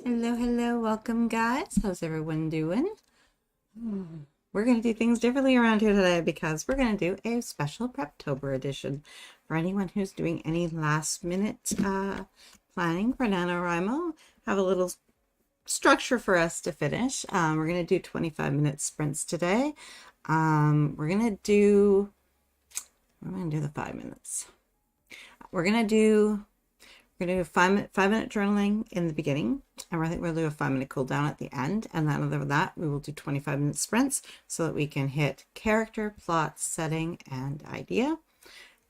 Hello, welcome guys. How's everyone doing? We're going to do things differently around here today because we're going to do a special Preptober edition for anyone who's doing any last minute planning for NaNoWriMo. Have a little structure for us to finish. We're going to do 25-minute sprints today. We're going to do the 5 minutes. We're going to do 5-minute journaling in the beginning, and I think we'll do a 5-minute cool down at the end, and then other than that we will do 25-minute sprints so that we can hit character, plot, setting, and idea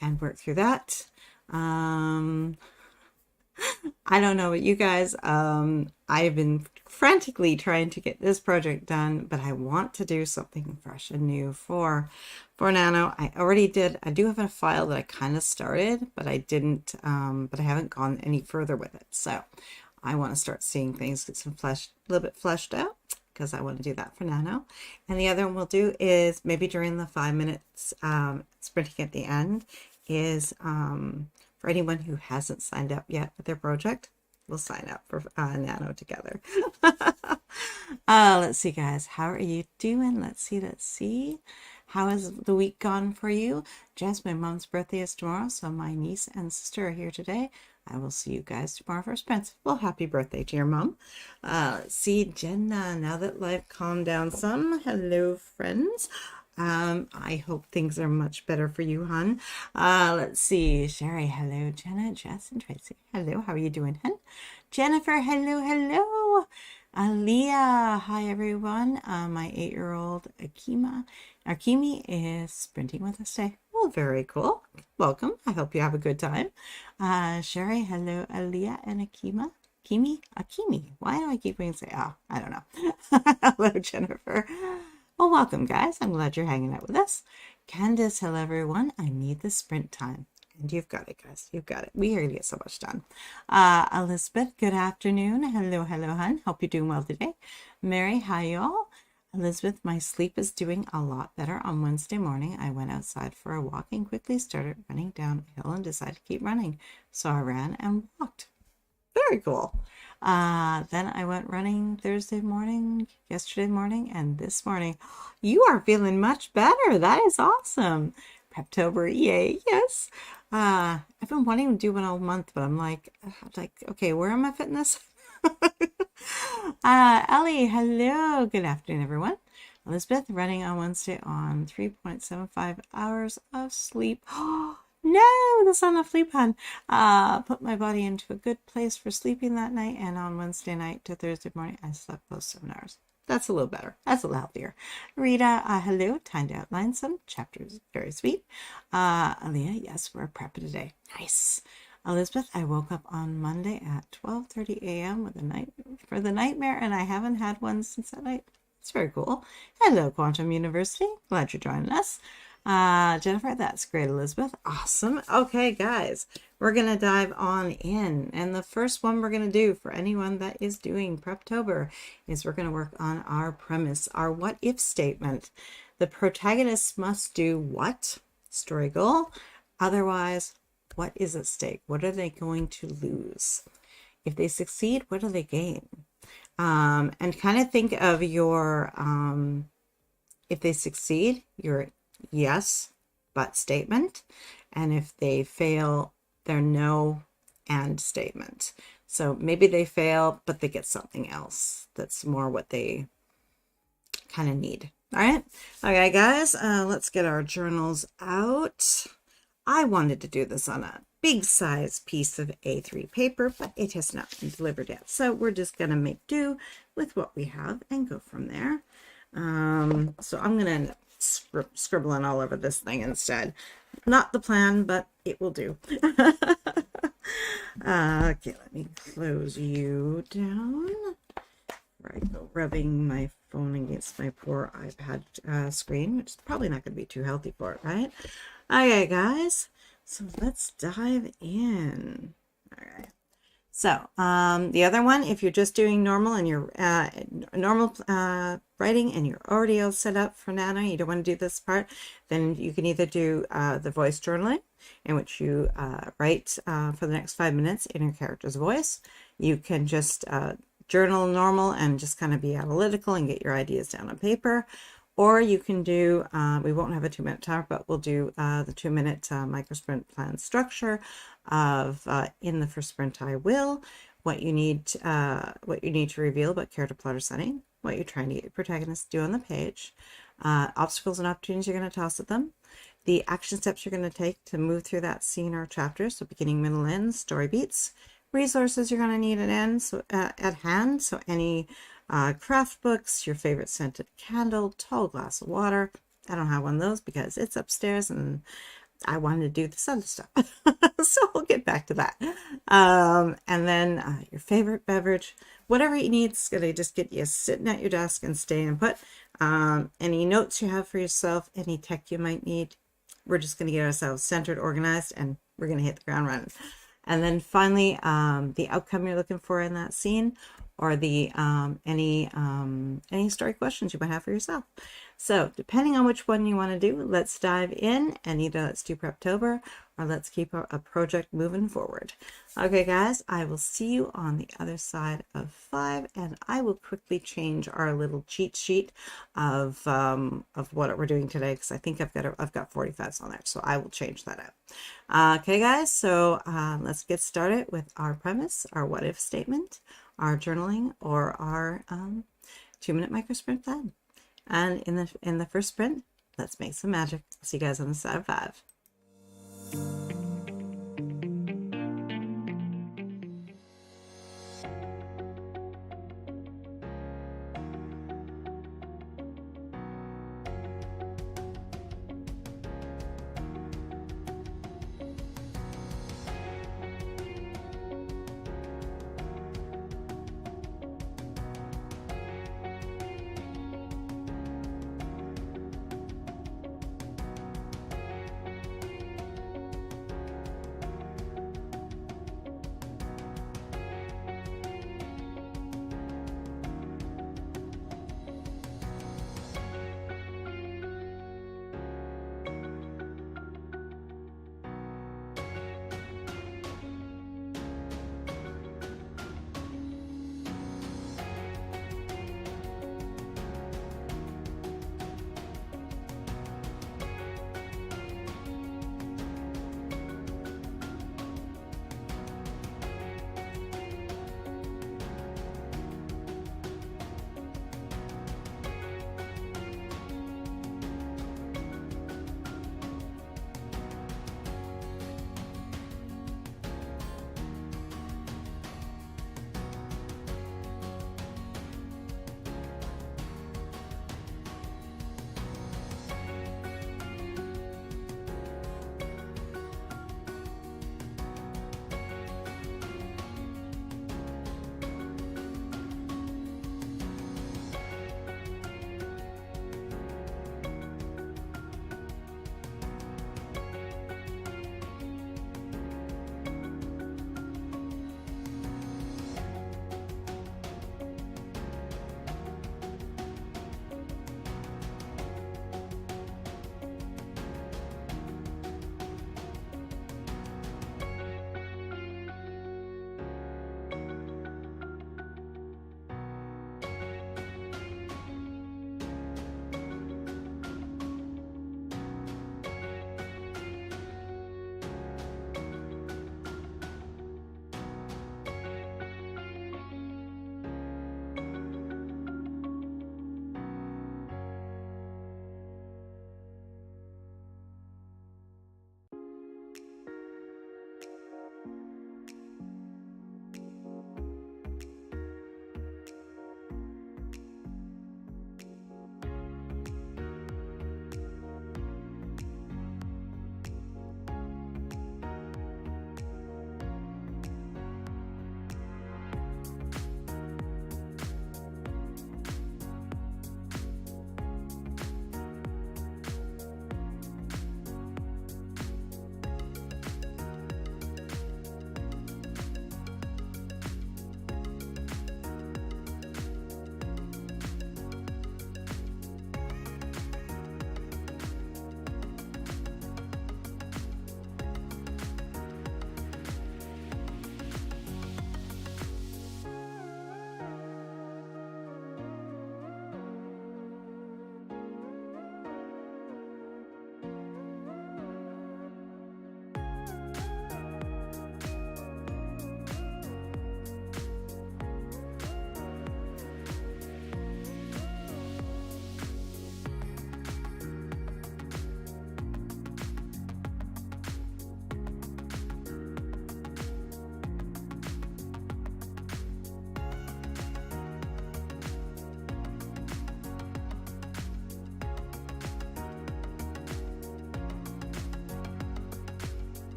and work through that. I don't know about you guys. I've been frantically trying to get this project done, but I want to do something fresh and new for Nano. I already did. I do have a file that I kind of started, but I didn't. But I haven't gone any further with it. So I want to start seeing things get a little bit fleshed out, because I want to do that for Nano. And the other one we'll do is maybe during the 5 minutes sprinting at the end is for anyone who hasn't signed up yet with their project, we'll sign up for Nano together. Let's see, guys. How are you doing? Let's see. How has the week gone for you? Jess, my mom's birthday is tomorrow, so my niece and sister are here today. I will see you guys tomorrow for sprints. Well, happy birthday to your mom. Let's see, Jenna, now that life calmed down some. Hello, friends. I hope things are much better for you, hon. Let's see. Sherry, hello. Jenna, Jess, and Tracy. Hello, how are you doing, hon? Jennifer, hello. Aaliyah, hi, everyone. My 8-year-old Akimi is sprinting with us today. Oh, very cool. Welcome. I hope you have a good time. Sherry, hello, Aaliyah and Akimi. Why do I keep wanting to say, oh, I don't know. Hello, Jennifer. Well, welcome, guys. I'm glad you're hanging out with us. Candace, hello, everyone. I need the sprint time. And you've got it, guys. You've got it. We are going to get so much done. Elizabeth, good afternoon. Hello, hon. Hope you're doing well today. Mary, hi, y'all. Elizabeth, my sleep is doing a lot better. On Wednesday morning, I went outside for a walk and quickly started running down a hill and decided to keep running. So I ran and walked. Very cool. Then I went running Thursday morning, yesterday morning, and this morning. You are feeling much better. That is awesome. Preptober, yay, yes. I've been wanting to do one all month, but I'm like, okay, where am I fitting this? Ellie, hello. Good afternoon, everyone. Elizabeth, running on Wednesday on 3.75 hours of sleep. No, that's not enough sleep, hon. Put my body into a good place for sleeping that night, and on Wednesday night to Thursday morning, I slept close to 7 hours. That's a little better. That's a little healthier. Rita, hello. Time to outline some chapters. Very sweet. Aaliyah, yes, we're prepping today. Nice. Elizabeth, I woke up on Monday at 12:30 a.m. for the nightmare, and I haven't had one since that night. It's very cool. Hello, Quantum University. Glad you're joining us. Jennifer, that's great, Elizabeth. Awesome. Okay, guys, we're going to dive on in. And the first one we're going to do for anyone that is doing Preptober is we're going to work on our premise, our what if statement. The protagonist must do what? Story goal. Otherwise, what is at stake? What are they going to lose? If they succeed, what do they gain? And kind of think of your, if they succeed, your yes, but statement. And if they fail, their no and statement. So maybe they fail, but they get something else. That's more what they kind of need. All right. Okay, guys, let's get our journals out. I wanted to do this on a big size piece of A3 paper, but it has not been delivered yet. So we're just going to make do with what we have and go from there. So I'm going to end up scribbling all over this thing instead. Not the plan, but it will do. Okay, let me close you down. I go rubbing my phone against my poor iPad screen, which is probably not going to be too healthy for it, right? Okay, guys, so let's dive in. All right. So the other one, if you're just doing normal and you're normal writing and you're already all set up for Nano, you don't want to do this part, then you can either do the voice journaling, in which you write for the next 5 minutes in your character's voice. You can just journal normal and just kind of be analytical and get your ideas down on paper. Or you can do, we won't have a 2-minute timer, but we'll do the 2-minute micro sprint plan structure of in the first sprint I will, what you need to reveal about character plot or setting, what you're trying to get your protagonist to do on the page, obstacles and opportunities you're going to toss at them, the action steps you're going to take to move through that scene or chapter, so beginning, middle, end, story beats, resources you're going to need at hand, so any craft books, your favorite scented candle, tall glass of water. I don't have one of those because it's upstairs and I wanted to do this other stuff. So we'll get back to that. And then your favorite beverage, whatever you need, it's going to just get you sitting at your desk and staying put. Any notes you have for yourself, any tech you might need. We're just going to get ourselves centered, organized, and we're going to hit the ground running. And then finally, the outcome you're looking for in that scene, or the any story questions you might have for yourself. So depending on which one you want to do, let's dive in and either let's do Preptober or let's keep a project moving forward. Okay, guys, I will see you on the other side of 5, and I will quickly change our little cheat sheet of what we're doing today, because I think I've got 45s on there, so I will change that out. Okay, guys, so let's get started with our premise, our what if statement, our journaling, or our 2-minute micro sprint plan. And in the first sprint, let's make some magic. See you guys on the side of 5.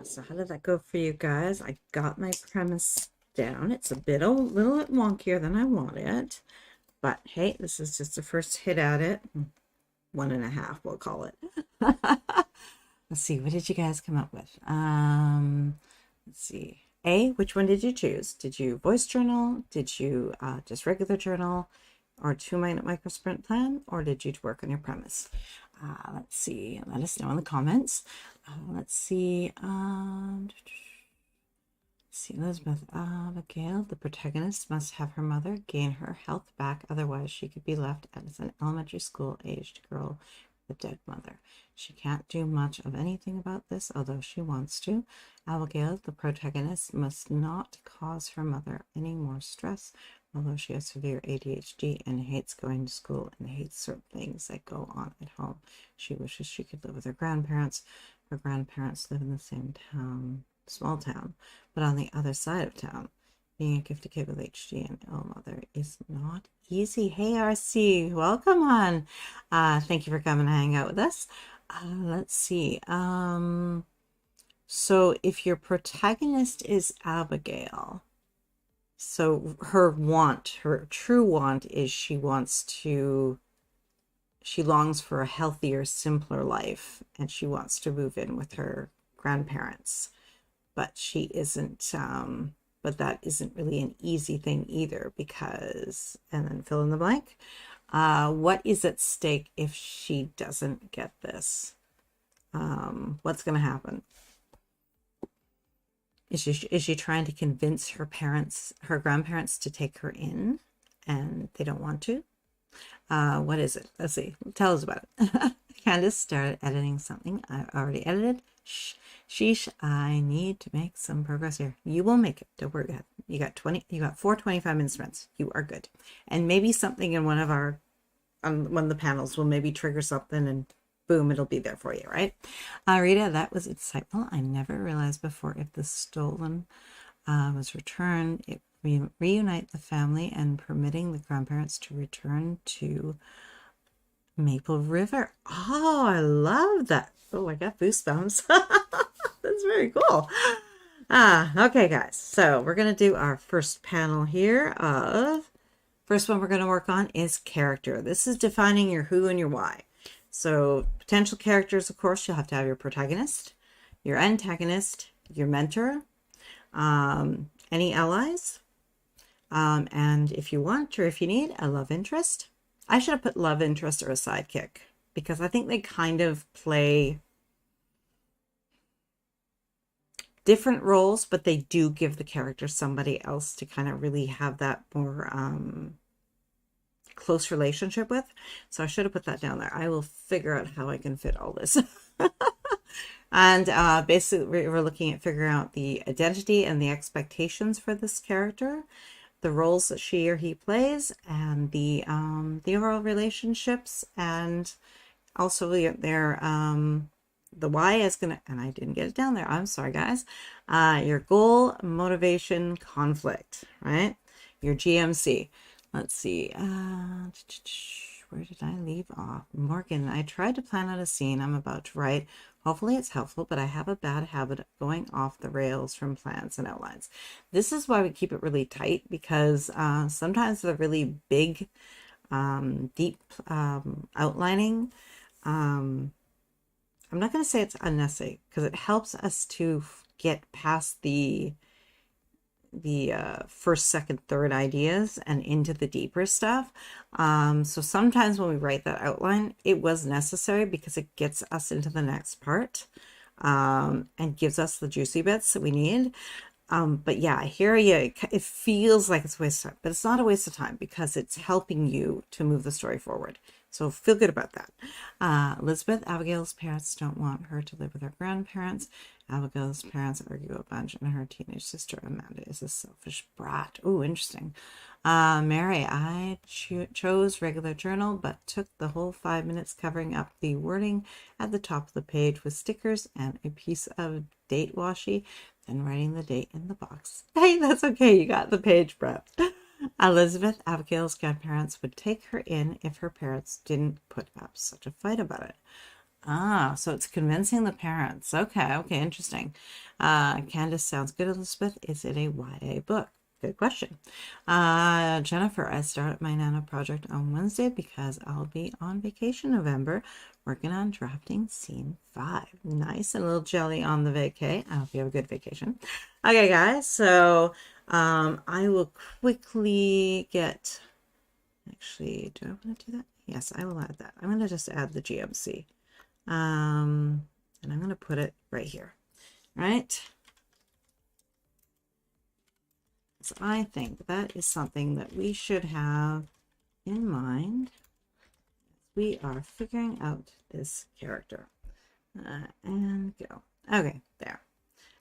So how did that go for you guys? I got my premise down. It's a little bit wonkier than I wanted, but hey, this is just the first hit at it. 1.5, we'll call it. Let's see, what did you guys come up with? Let's see. A, which one did you choose? Did you voice journal? Did you just regular journal? Or 2-minute micro sprint plan? Or did you work on your premise? Let's see. Let us know in the comments. Let's see. See, Elizabeth Abigail, the protagonist must have her mother gain her health back, otherwise she could be left as an elementary school aged girl with a dead mother. She can't do much of anything about this, although she wants to. Abigail, the protagonist, must not cause her mother any more stress, although she has severe ADHD and hates going to school and hates certain things that go on at home. She wishes she could live with her grandparents. Her grandparents live in the same town, small town, but on the other side of town. Being a gifted kid with HD and ill mother is not easy. Hey, RC, welcome on. Thank you for coming to hang out with us. Let's see. So if your protagonist is Abigail, so her true want is she longs for a healthier, simpler life, and she wants to move in with her grandparents. But she isn't, but that isn't really an easy thing either, because, and then fill in the blank. What is at stake if she doesn't get this? What's going to happen? Is she trying to convince her grandparents to take her in, and they don't want to? What is it? Let's see. Tell us about it. Candace started editing something I already edited. Sheesh, I need to make some progress here. You will make it. Don't worry. You got 4 25-minute sprints. You are good. And maybe something in one of the panels will maybe trigger something, and boom, it'll be there for you, right? Rita, that was insightful. I never realized before if the stolen was returned, it reunite the family and permitting the grandparents to return to Maple River. Oh, I love that. Oh, I got goosebumps. That's very cool. Okay, guys. So we're going to do our first panel here. First one we're going to work on is character. This is defining your who and your why. So potential characters, of course, you'll have to have your protagonist, your antagonist, your mentor, any allies, and if you want or if you need a love interest. I should have put love interest or a sidekick, because I think they kind of play different roles, but they do give the character somebody else to kind of really have that more close relationship with. So I should have put that down there. I will figure out how I can fit all this. And basically we're looking at figuring out the identity and the expectations for this character, the roles that she or he plays, and the overall relationships, and also their the why is gonna, and I didn't get it down there, I'm sorry guys, your goal, motivation, conflict, right? Your GMC. Let's see, where did I leave off? Morgan, I tried to plan out a scene I'm about to write. Hopefully it's helpful, but I have a bad habit of going off the rails from plans and outlines. This is why we keep it really tight, because sometimes the really big, deep outlining, I'm not going to say it's unnecessary, because it helps us to get past the first, second, third ideas and into the deeper stuff. So sometimes when we write that outline, it was necessary because it gets us into the next part, and gives us the juicy bits that we need. But yeah, I hear you. It feels like it's a waste of time, but it's not a waste of time because it's helping you to move the story forward. So feel good about that. Elizabeth, Abigail's parents don't want her to live with her grandparents. Abigail's parents argue a bunch, and her teenage sister Amanda is a selfish brat. Oh, interesting. Mary, I chose regular journal, but took the whole 5 minutes covering up the wording at the top of the page with stickers and a piece of date washi, then writing the date in the box. Hey, that's okay. You got the page prepped. Elizabeth, Abigail's grandparents would take her in if her parents didn't put up such a fight about it. Ah, so it's convincing the parents. Okay, okay, interesting. Candace, sounds good, Elizabeth. Is it a YA book? Good question. Jennifer, I started my Nano project on Wednesday because I'll be on vacation November, working on drafting scene 5. Nice, and a little jelly on the vacay. I hope you have a good vacation. Okay, guys, so I will quickly get, actually, do I want to do that? Yes, I will add that. I'm going to just add the GMC. And I'm going to put it right here, right? So I think that is something that we should have in mind. We are figuring out this character. And go. Okay, there.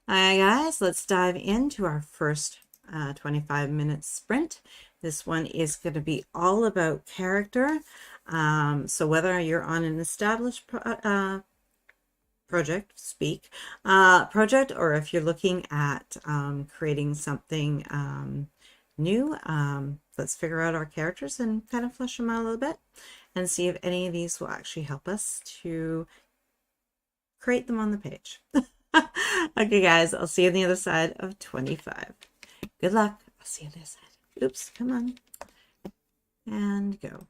All right, guys, let's dive into our first 25-minute sprint. This one is going to be all about character. So whether you're on an established project, or if you're looking at creating something new, let's figure out our characters and kind of flesh them out a little bit and see if any of these will actually help us to create them on the page. Okay, guys, I'll see you on the other side of 25. Good luck. I'll see you on the other side. Oops, come on. And go.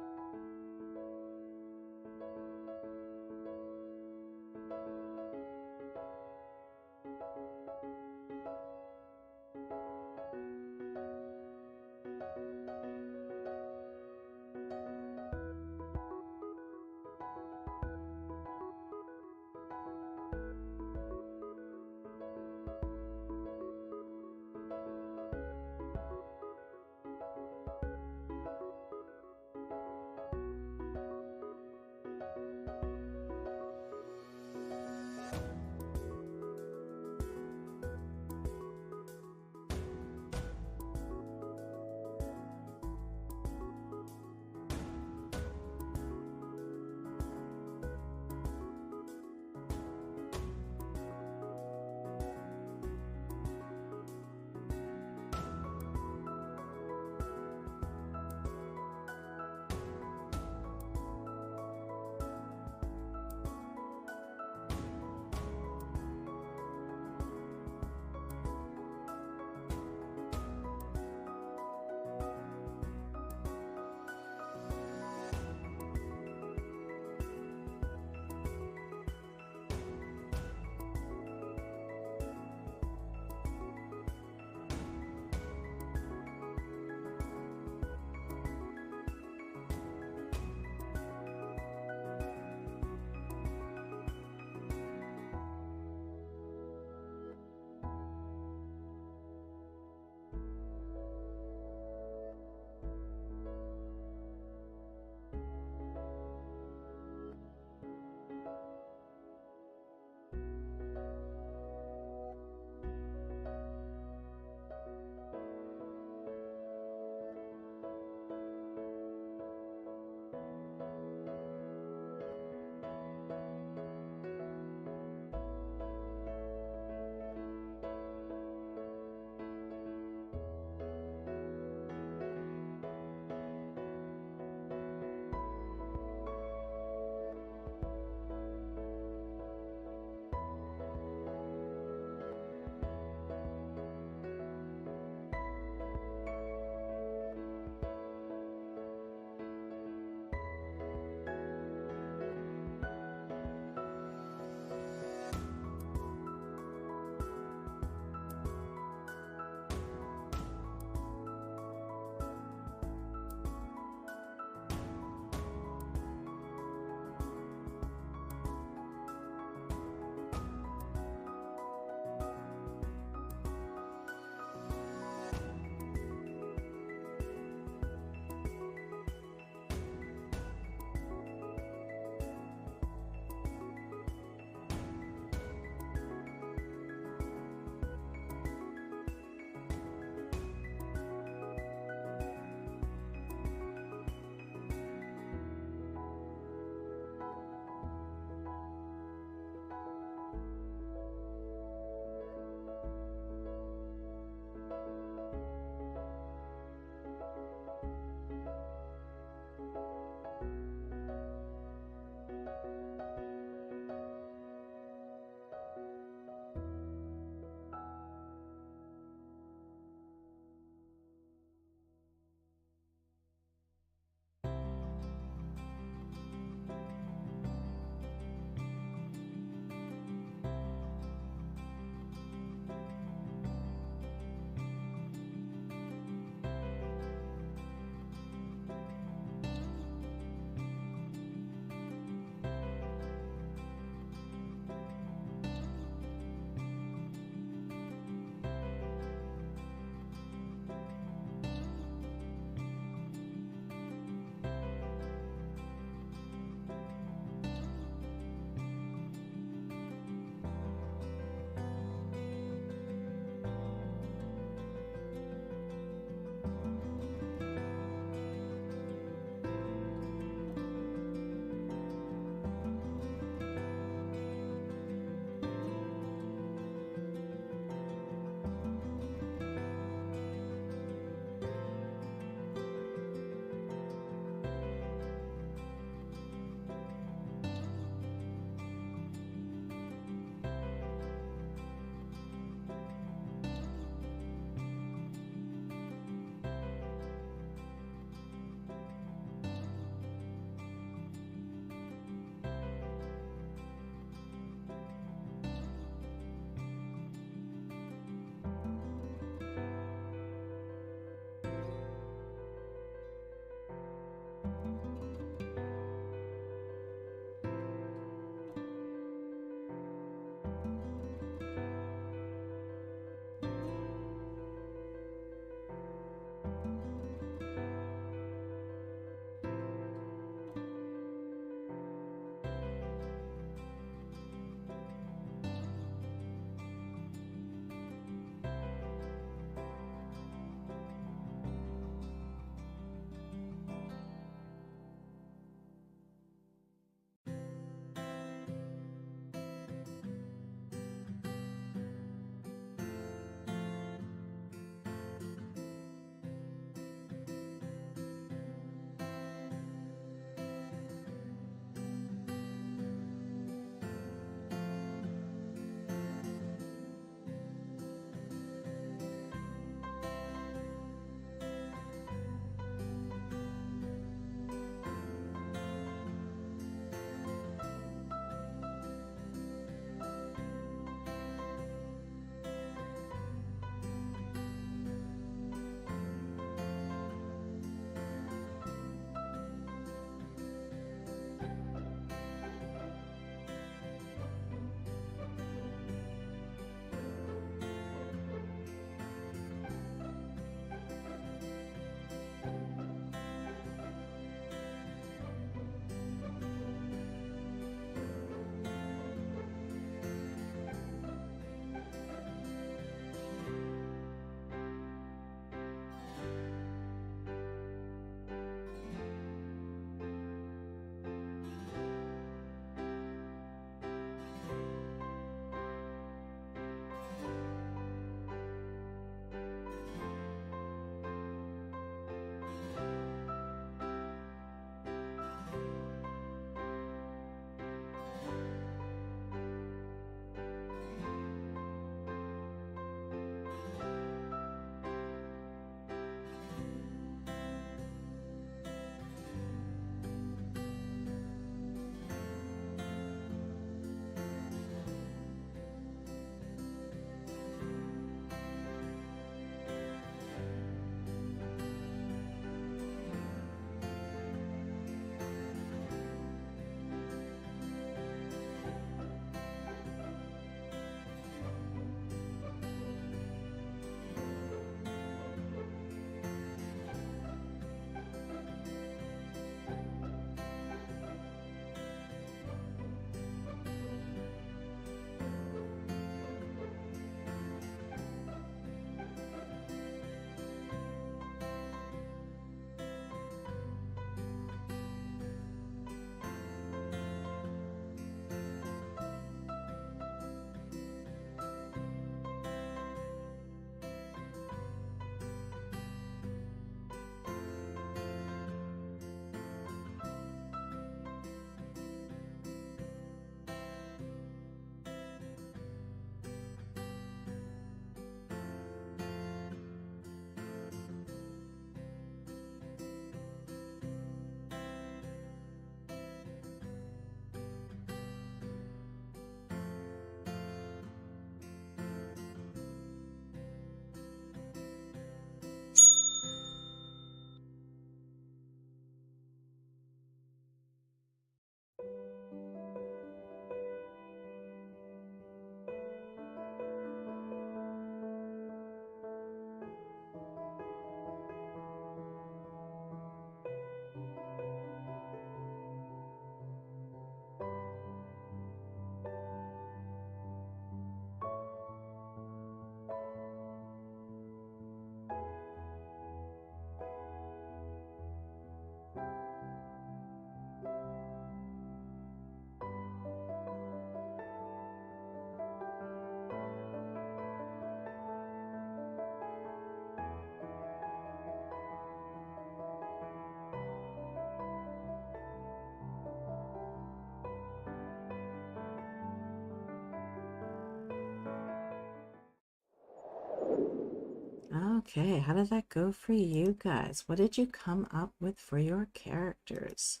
Okay, how did that go for you guys? What did you come up with for your characters?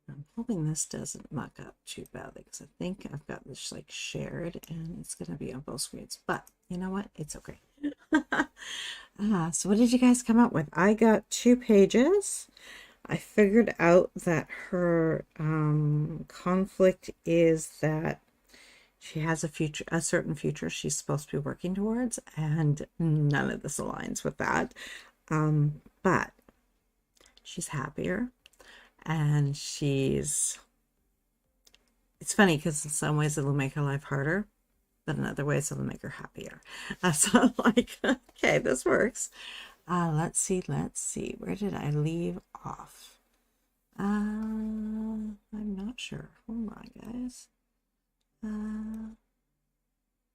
I'm hoping this doesn't muck up too badly because I think I've got this like shared and it's going to be on both screens. But you know what? It's okay. So what did you guys come up with? I got 2 pages. I figured out that her conflict is that she has a certain future she's supposed to be working towards, and none of this aligns with that. But she's happier, and it's funny because in some ways it'll make her life harder, but in other ways it'll make her happier. So I'm like, okay, this works. Let's see. Where did I leave off? I'm not sure. Hold on, guys.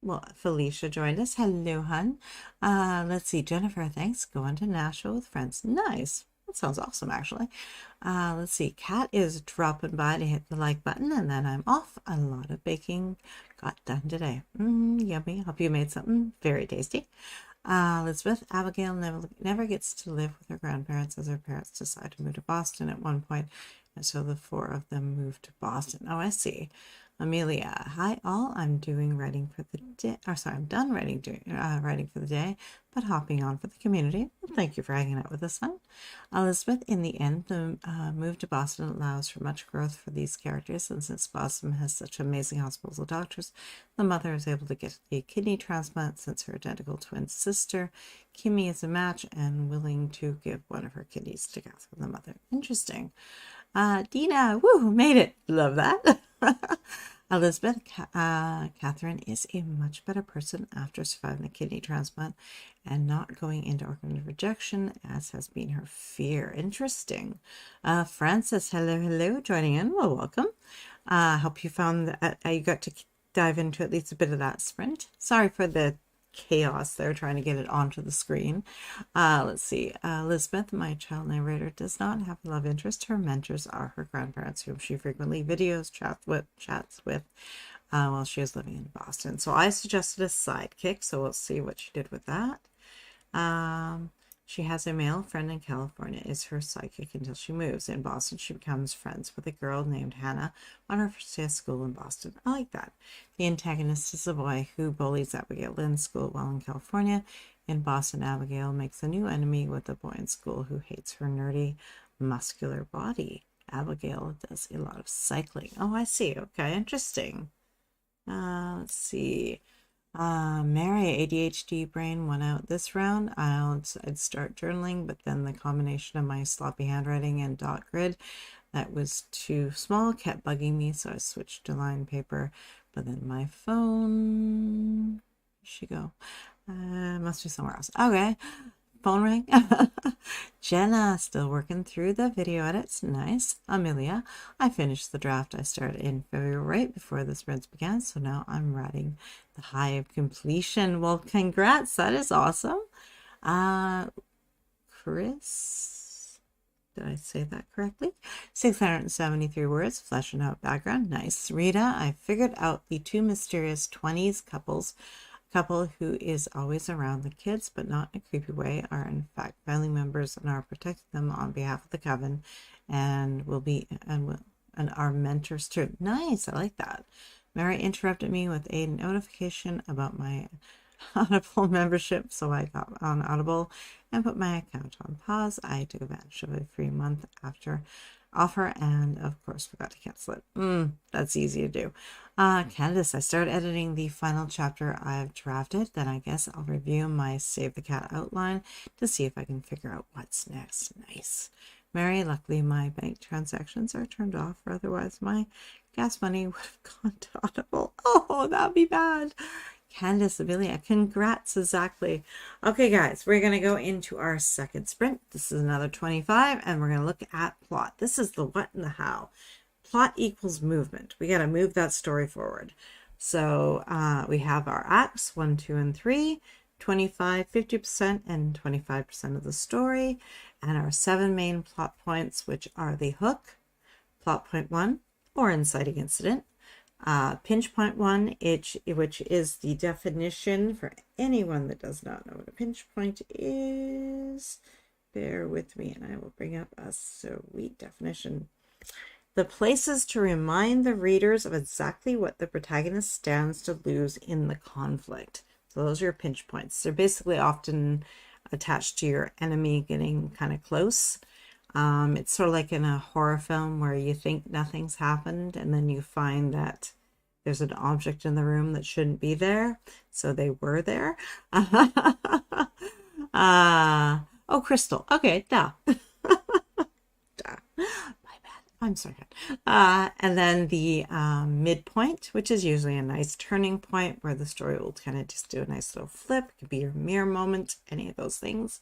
Well, Felicia joined us. Hello, hun. Let's see. Jennifer, thanks. Going to Nashville with friends. Nice. That sounds awesome, actually. Let's see. Kat is dropping by to hit the like button, and then I'm off. A lot of baking got done today. Yummy. Hope you made something very tasty. Elizabeth, Abigail never gets to live with her grandparents as her parents decide to move to Boston at one point, and so the 4 of them moved to Boston. Oh, I see. Amelia, hi all. I'm doing writing for the day. I'm done writing for the day, but hopping on for the community. Well, thank you for hanging out with us, son. Elizabeth, in the end, the move to Boston allows for much growth for these characters, and since Boston has such amazing hospitals and doctors, the mother is able to get a kidney transplant since her identical twin sister, Kimmy, is a match and willing to give one of her kidneys to Catherine, the mother. Interesting. Dina, woo, made it. Love that. Elizabeth, Catherine is a much better person after surviving the kidney transplant and not going into organ rejection, as has been her fear. Interesting. Frances, hello, joining in. Well, welcome. Hope you found that you got to dive into at least a bit of that sprint. Sorry for the chaos there trying to get it onto the screen. Let's see. Elizabeth, my child narrator, does not have a love interest. Her mentors are her grandparents, whom she frequently chats with while she was living in Boston. So I suggested a sidekick, so we'll see what she did with that. She has a male friend in California, is her sidekick until she moves. In Boston, she becomes friends with a girl named Hannah on her first day of school in Boston. I like that. The antagonist is a boy who bullies Abigail in school while in California. In Boston, Abigail makes a new enemy with a boy in school who hates her nerdy, muscular body. Abigail does a lot of cycling. Oh, I see. Okay, interesting. Let's see. Mary, ADHD brain won out this round. I'd start journaling, but then the combination of my sloppy handwriting and dot grid that was too small kept bugging me, so I switched to line paper. But then my phone, where'd she go? Must be somewhere else. Okay. Phone ring. Jenna, still working through the video edits. Nice. Amelia, I finished the draft I started in February right before the sprints began, so now I'm writing the high of completion. Well, congrats. That is awesome. Chris, did I say that correctly? 673 words, fleshing out background. Nice. Rita, I figured out the 2 mysterious 20s couple who is always around the kids but not in a creepy way are in fact family members and are protecting them on behalf of the coven and are mentors too. Nice, I like that. Mary interrupted me with a notification about my Audible membership, so I got on Audible and put my account on pause. I took advantage of a free month after offer and of course forgot to cancel it. That's easy to do. Candace, I started editing the final chapter I've drafted. Then I guess I'll review my Save the Cat outline to see if I can figure out what's next. Nice. Mary, luckily my bank transactions are turned off, or otherwise my gas money would have gone to Audible. Oh, that'd be bad. Candace, Amelia, congrats, exactly. Okay, guys, we're going to go into our second sprint. This is another 25, and we're going to look at plot. This is the what and the how. Plot equals movement. We got to move that story forward. So we have our acts 1, 2, and 3, 25, 50%, and 25% of the story, and our 7 main plot points, which are the hook, plot point 1, or inciting incident, Pinch point 1, which is the definition for anyone that does not know what a pinch point is. Bear with me and I will bring up a sweet definition. The places to remind the readers of exactly what the protagonist stands to lose in the conflict. So those are your pinch points. They're basically often attached to your enemy getting kind of close. It's sort of like in a horror film where you think nothing's happened and then you find that there's an object in the room that shouldn't be there. So they were there. Oh, crystal. Okay, duh. Duh. I'm sorry. And then the midpoint, which is usually a nice turning point where the story will kind of just do a nice little flip. It could be your mirror moment, any of those things.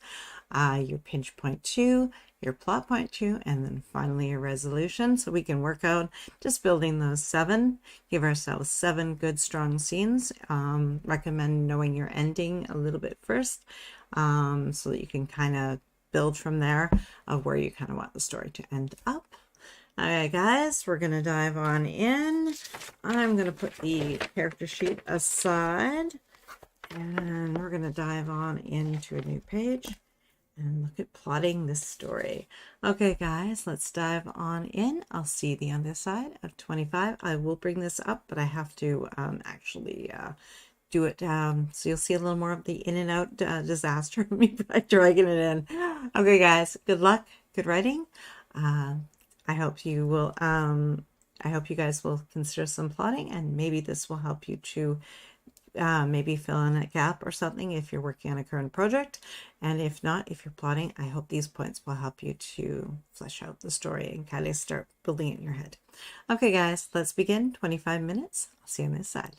Your pinch point 2, your plot point 2, and then finally your resolution. So we can work out just building those 7. Give ourselves 7 good, strong scenes. Recommend knowing your ending a little bit first so that you can kind of build from there of where you kind of want the story to end up. All right, guys, we're going to dive on in. I'm going to put the character sheet aside, and we're going to dive on into a new page and look at plotting this story. Okay, guys, let's dive on in. I'll see the other side of 25. I will bring this up, but I have to actually do it. So you'll see a little more of the in and out disaster of me dragging it in. Okay, guys, good luck, good writing. I hope you will, I hope you guys will consider some plotting, and maybe this will help you to maybe fill in a gap or something if you're working on a current project. And if not, if you're plotting, I hope these points will help you to flesh out the story and kind of start building it in your head. Okay, guys, let's begin. 25 minutes. I'll see you on this side.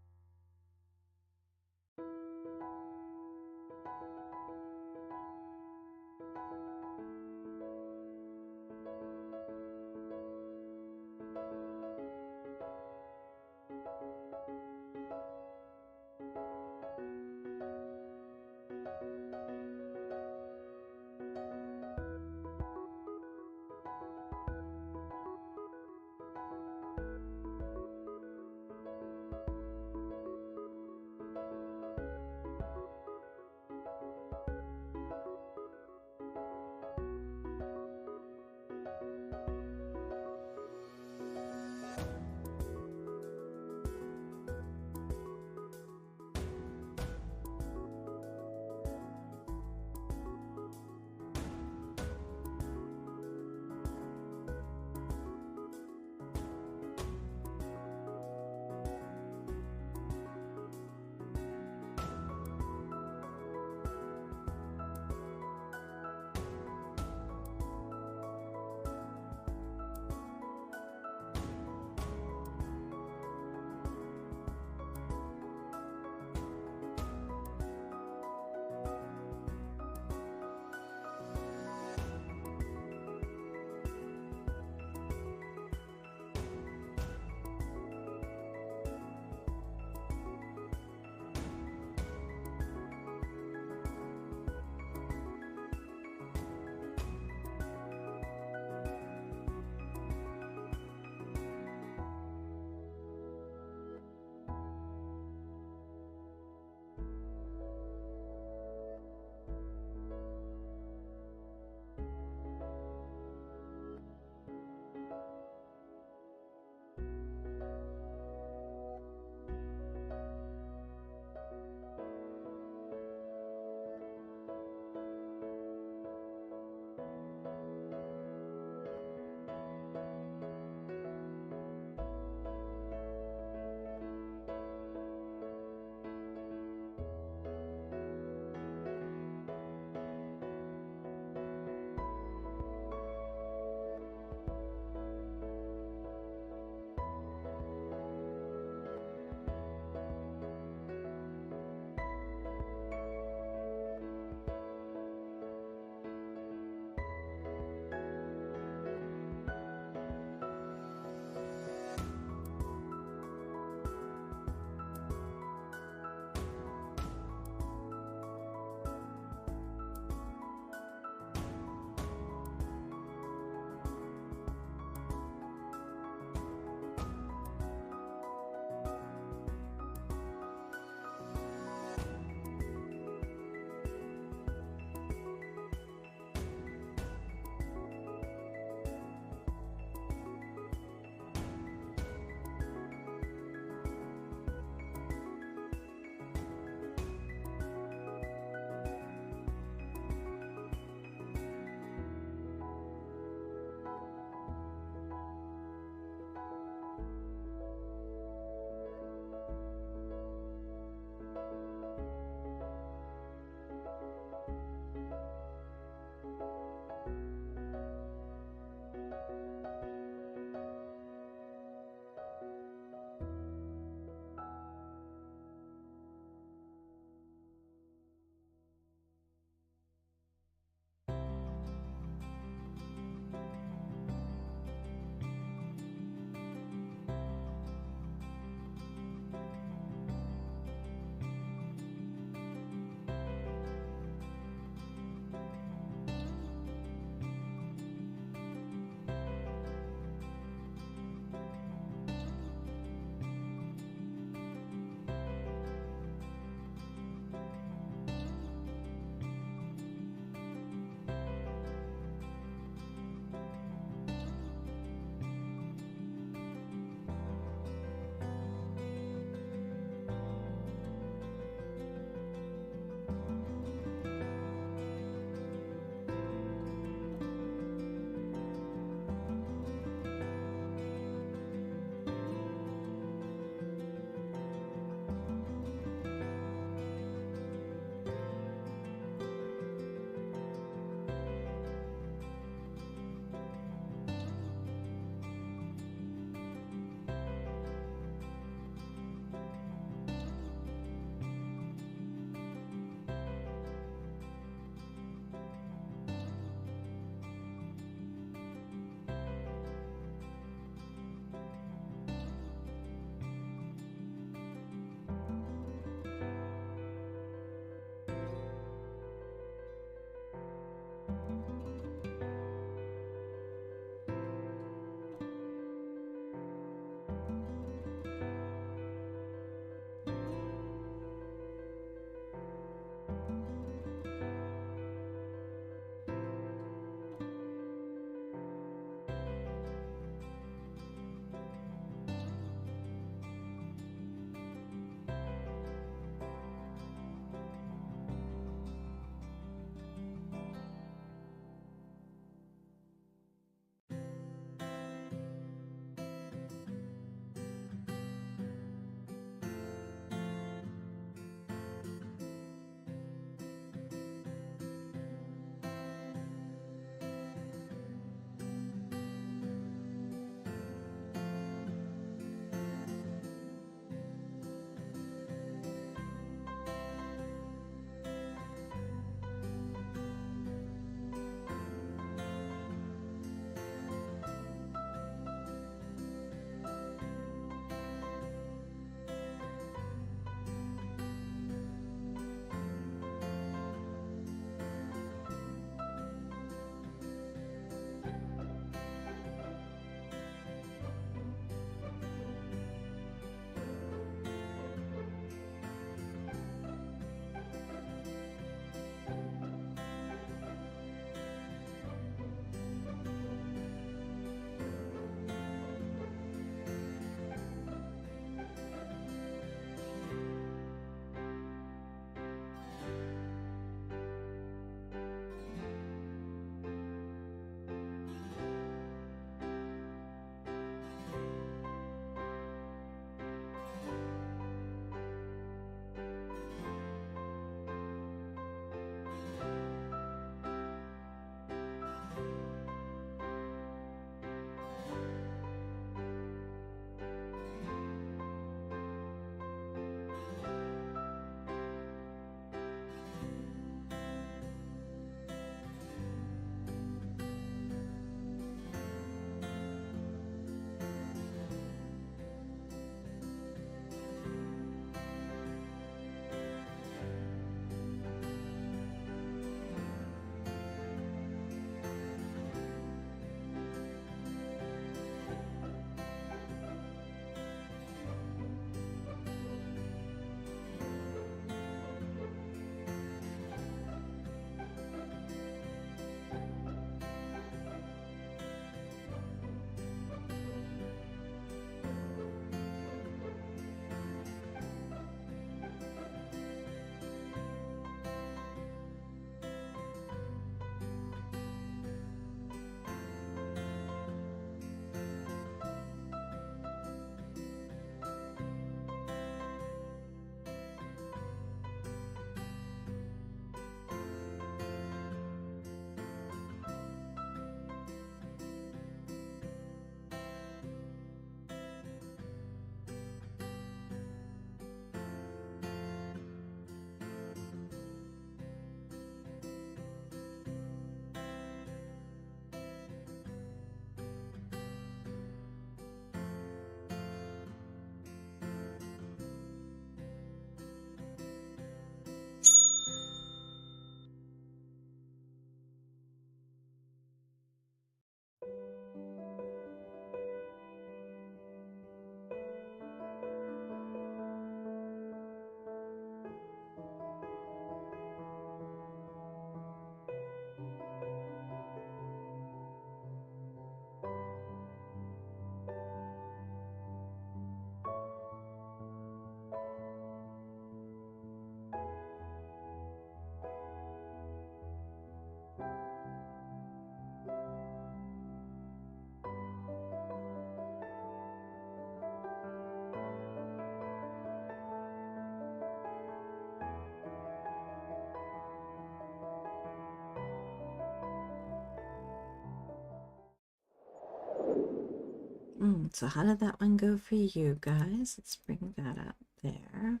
So how did that one go for you guys? Let's bring that up there.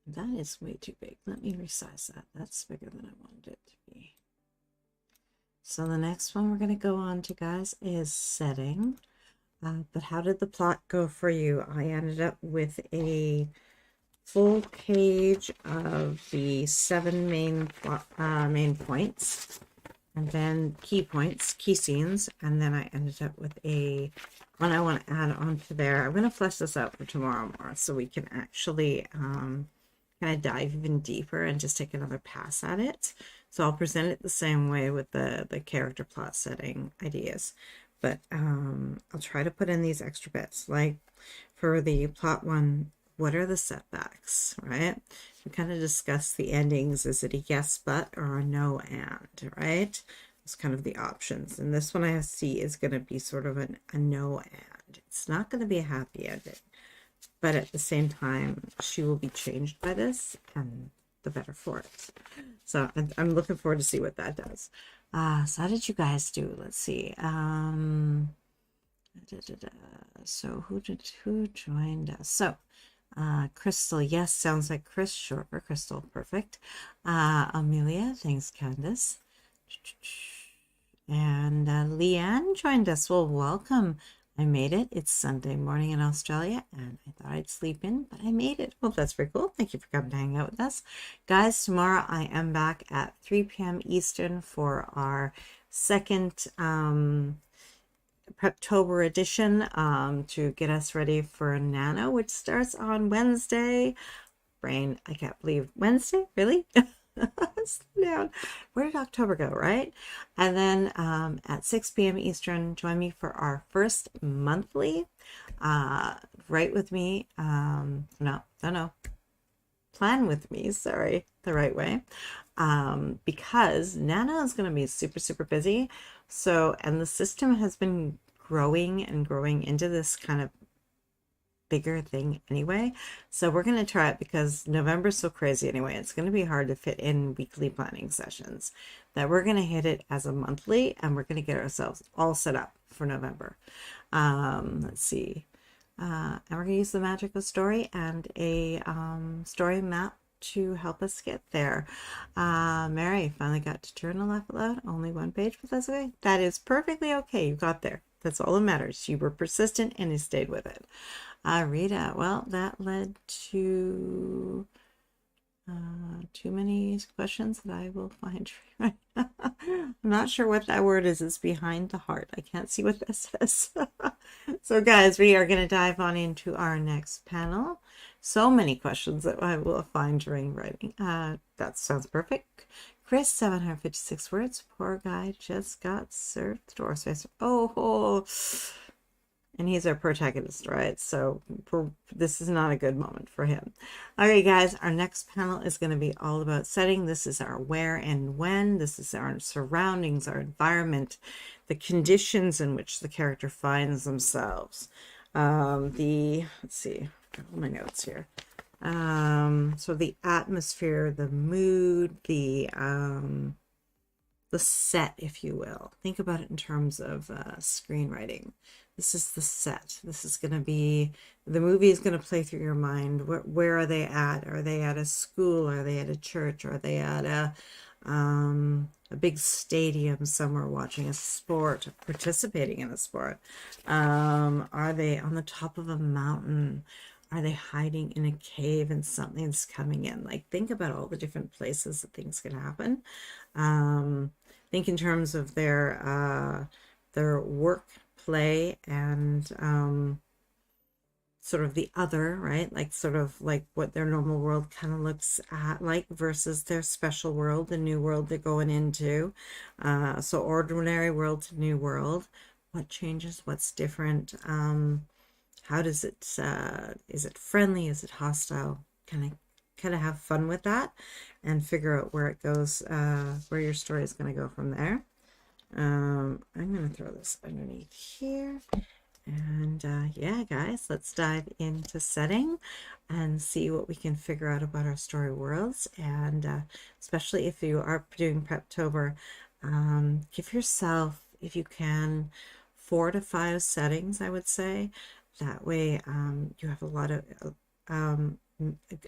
That is way too big. Let me resize that. That's bigger than I wanted it to be. So the next one we're going to go on to, guys, is setting. But how did the plot go for you? I ended up with a full page of the 7 main points, and then key points, key scenes, and then I ended up with a one I want to add on to there. I'm going to flesh this out for tomorrow more so we can actually kind of dive even deeper and just take another pass at it. So I'll present it the same way with the character plot setting ideas, but I'll try to put in these extra bits. Like for the plot one, what are the setbacks, right? We kind of discussed the endings. Is it a yes but or a no and, right? It's kind of the options. And this one I see is going to be sort of a no and. It's not going to be a happy ending, but at the same time, she will be changed by this, and the better for it. So I'm looking forward to see what that does. So how did you guys do? Let's see. So who joined us? So Crystal, yes, sounds like Chris, short for Crystal, perfect. Amelia, thanks, Candace. And Leanne joined us. Well, welcome. I made it. It's Sunday morning in Australia, and I thought I'd sleep in, but I made it. Well, that's very cool. Thank you for coming to hang out with us. Guys, tomorrow I am back at 3 p.m. Eastern for our second Preptober edition to get us ready for Nano, which starts on Wednesday. Brain, I can't believe Wednesday, really? Slow down. Where did October go, right? And then at 6 p.m. Eastern, join me for our first monthly. Write with me. No. Plan with me, sorry, the right way. Because Nana is going to be super, super busy. So, and the system has been growing and growing into this kind of bigger thing anyway. So we're going to try it because November's so crazy anyway. It's going to be hard to fit in weekly planning sessions. That we're going to hit it as a monthly, and we're going to get ourselves all set up for November. Let's see. And we're going to use the magic of story and a story map to help us get there. Mary finally got to journal laugh out loud. Only one page, but that's okay. That is perfectly okay. You got there. That's all that matters. You were persistent and you stayed with it. Rita, well, that led to too many questions that I will find. I'm not sure what that word is. It's behind the heart. I can't see what this says. So guys, we are going to dive on into our next panel. So many questions that I will find during writing. That sounds perfect. Chris, 756 words. Poor guy just got served the door space. Oh. And he's our protagonist, right? So this is not a good moment for him. All right, guys, our next panel is going to be all about setting. This is our where and when. This is our surroundings, our environment, the conditions in which the character finds themselves. Let's see, I've got all my notes here. So the atmosphere, the mood, the set, if you will. Think about it in terms of screenwriting. This is the set. This is going to be, the movie is going to play through your mind. Where are they at? Are they at a school? Are they at a church? Are they at a big stadium somewhere watching a sport, participating in a sport? Are they on the top of a mountain? Are they hiding in a cave and something's coming in? Like, think about all the different places that things can happen. Think in terms of their work, play, and sort of the other, right? Like sort of like what their normal world kind of looks at like versus their special world, the new world they're going into. So ordinary world to new world. What changes? What's different? How does it, is it friendly? Is it hostile? Kind of have fun with that and figure out where it goes, where your story is going to go from there. I'm going to throw this underneath here. And yeah, guys, let's dive into setting and see what we can figure out about our story worlds. And especially if you are doing Preptober, give yourself, if you can, 4 to 5 settings, I would say. That way you have a lot of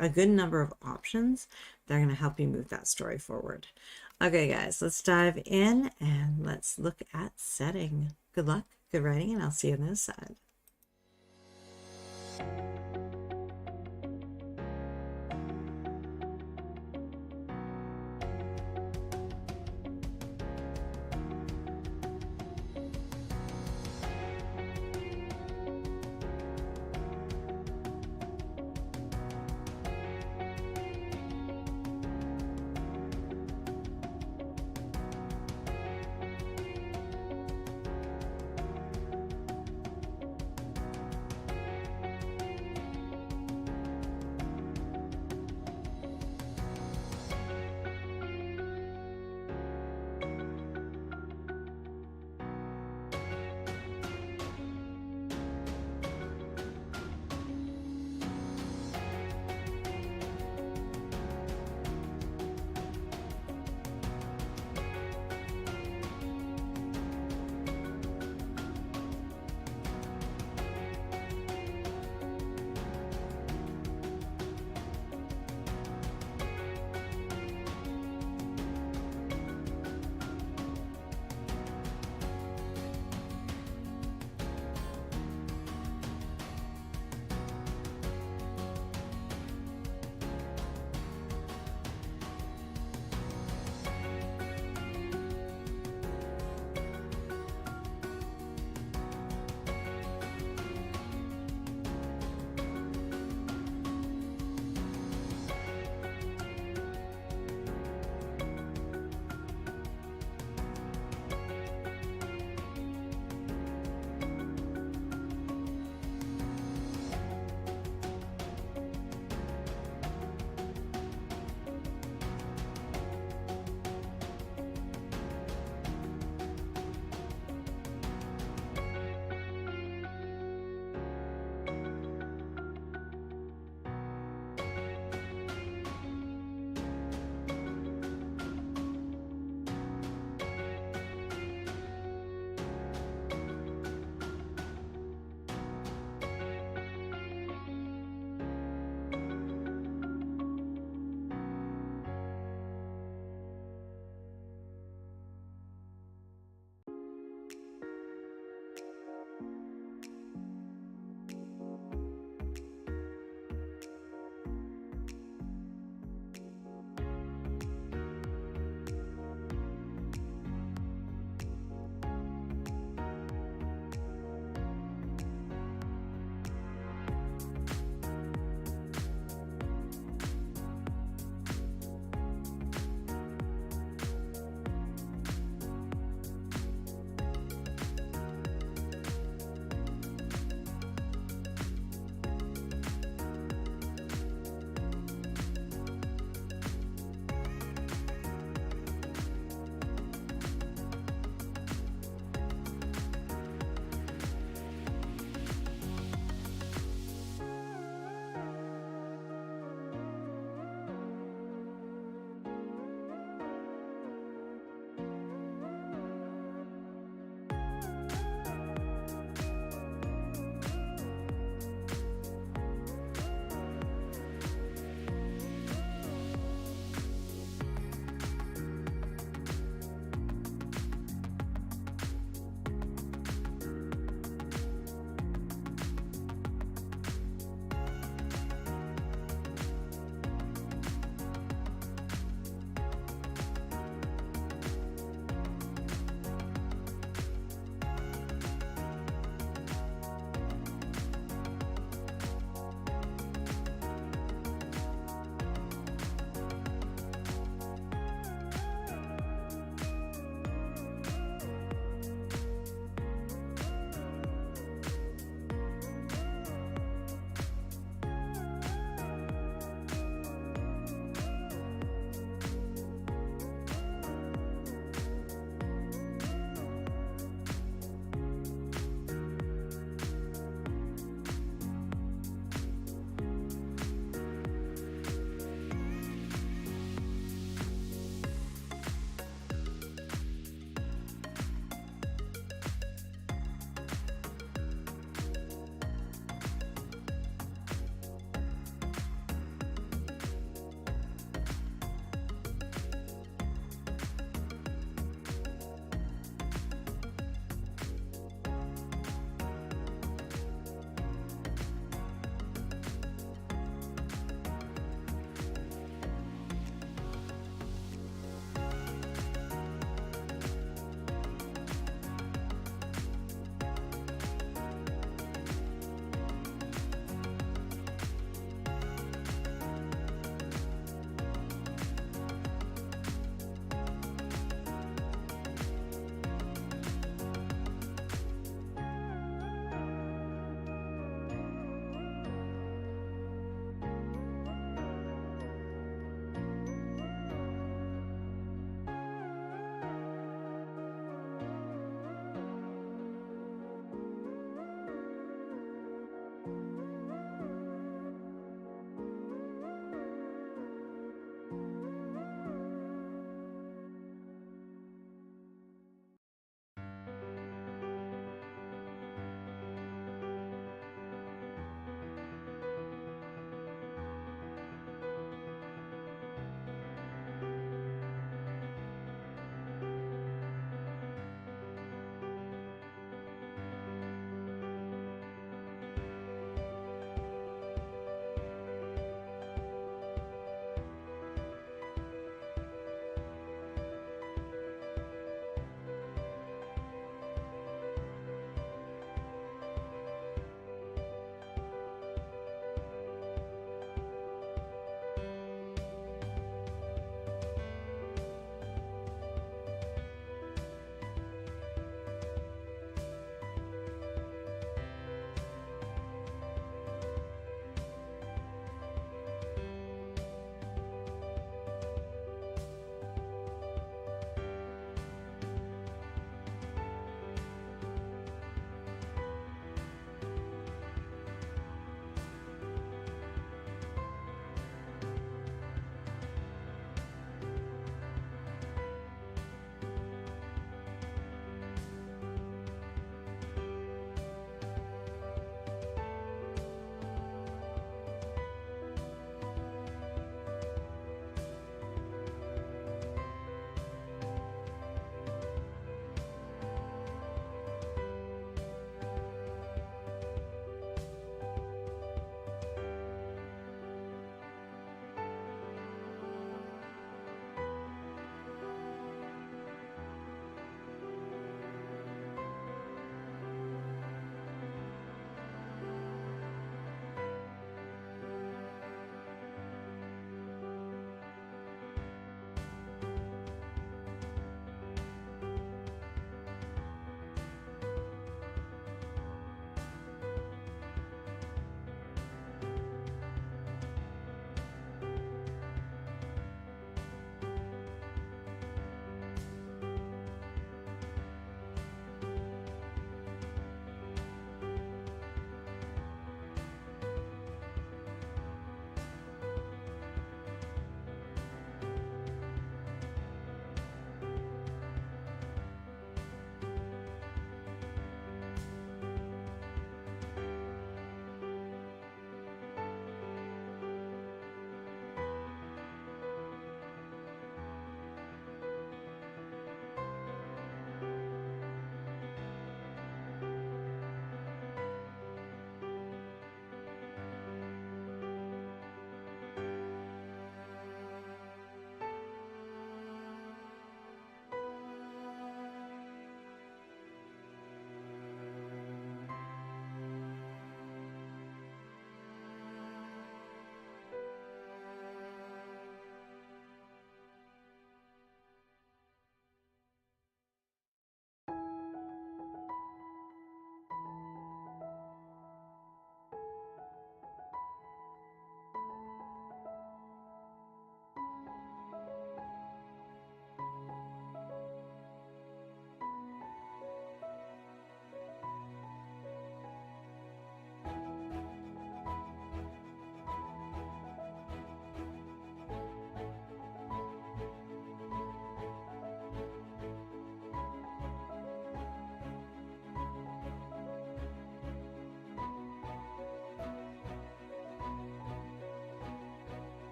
a good number of options that are going to help you move that story forward. Okay, guys, let's dive in and let's look at setting. Good luck, good writing, and I'll see you on this side.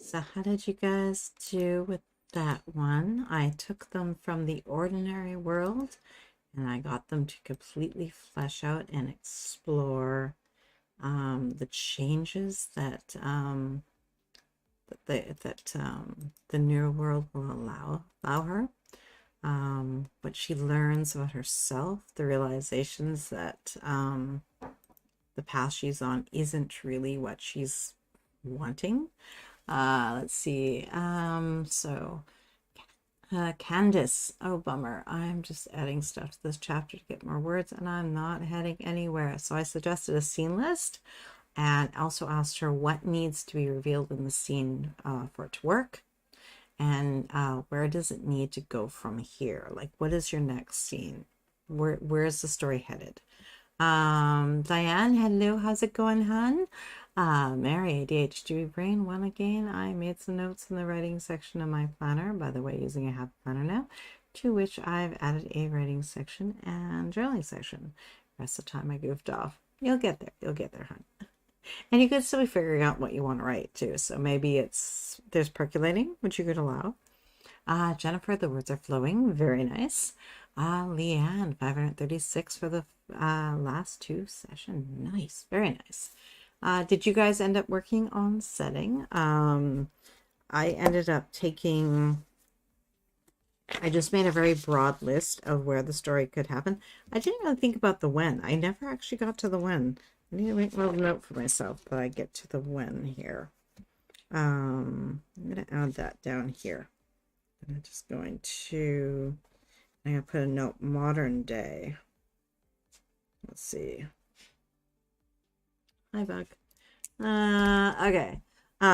So how did you guys do with that one? I took them from the ordinary world and I got them to completely flesh out and explore the changes that the new world will allow her. What she learns about herself, the realizations that the path she's on isn't really what she's wanting. Let's see. Candace. Oh, bummer. I'm just adding stuff to this chapter to get more words, and I'm not heading anywhere. So I suggested a scene list and also asked her what needs to be revealed in the scene for it to work. And where does it need to go from here? Like, what is your next scene? Where's the story headed? Diane, hello, how's it going, hun? Mary, ADHD brain, one again. I made some notes in the writing section of my planner, by the way, using a habit planner now, to which I've added a writing section and journaling section. Rest of the time I goofed off. You'll get there, hun. And you could still be figuring out what you want to write too. So maybe there's percolating, which you could allow. Jennifer, the words are flowing. Very nice. Leanne, 536 for the last 2 sessions. Nice. Very nice. Did you guys end up working on setting? I ended up I just made a very broad list of where the story could happen. I didn't really think about the when. I never actually got to the when. I need to make a little note for myself that I get to the when here. I'm going to add that down here. I'm going to put a note, modern day. Let's see. Hi, Bug. Okay. So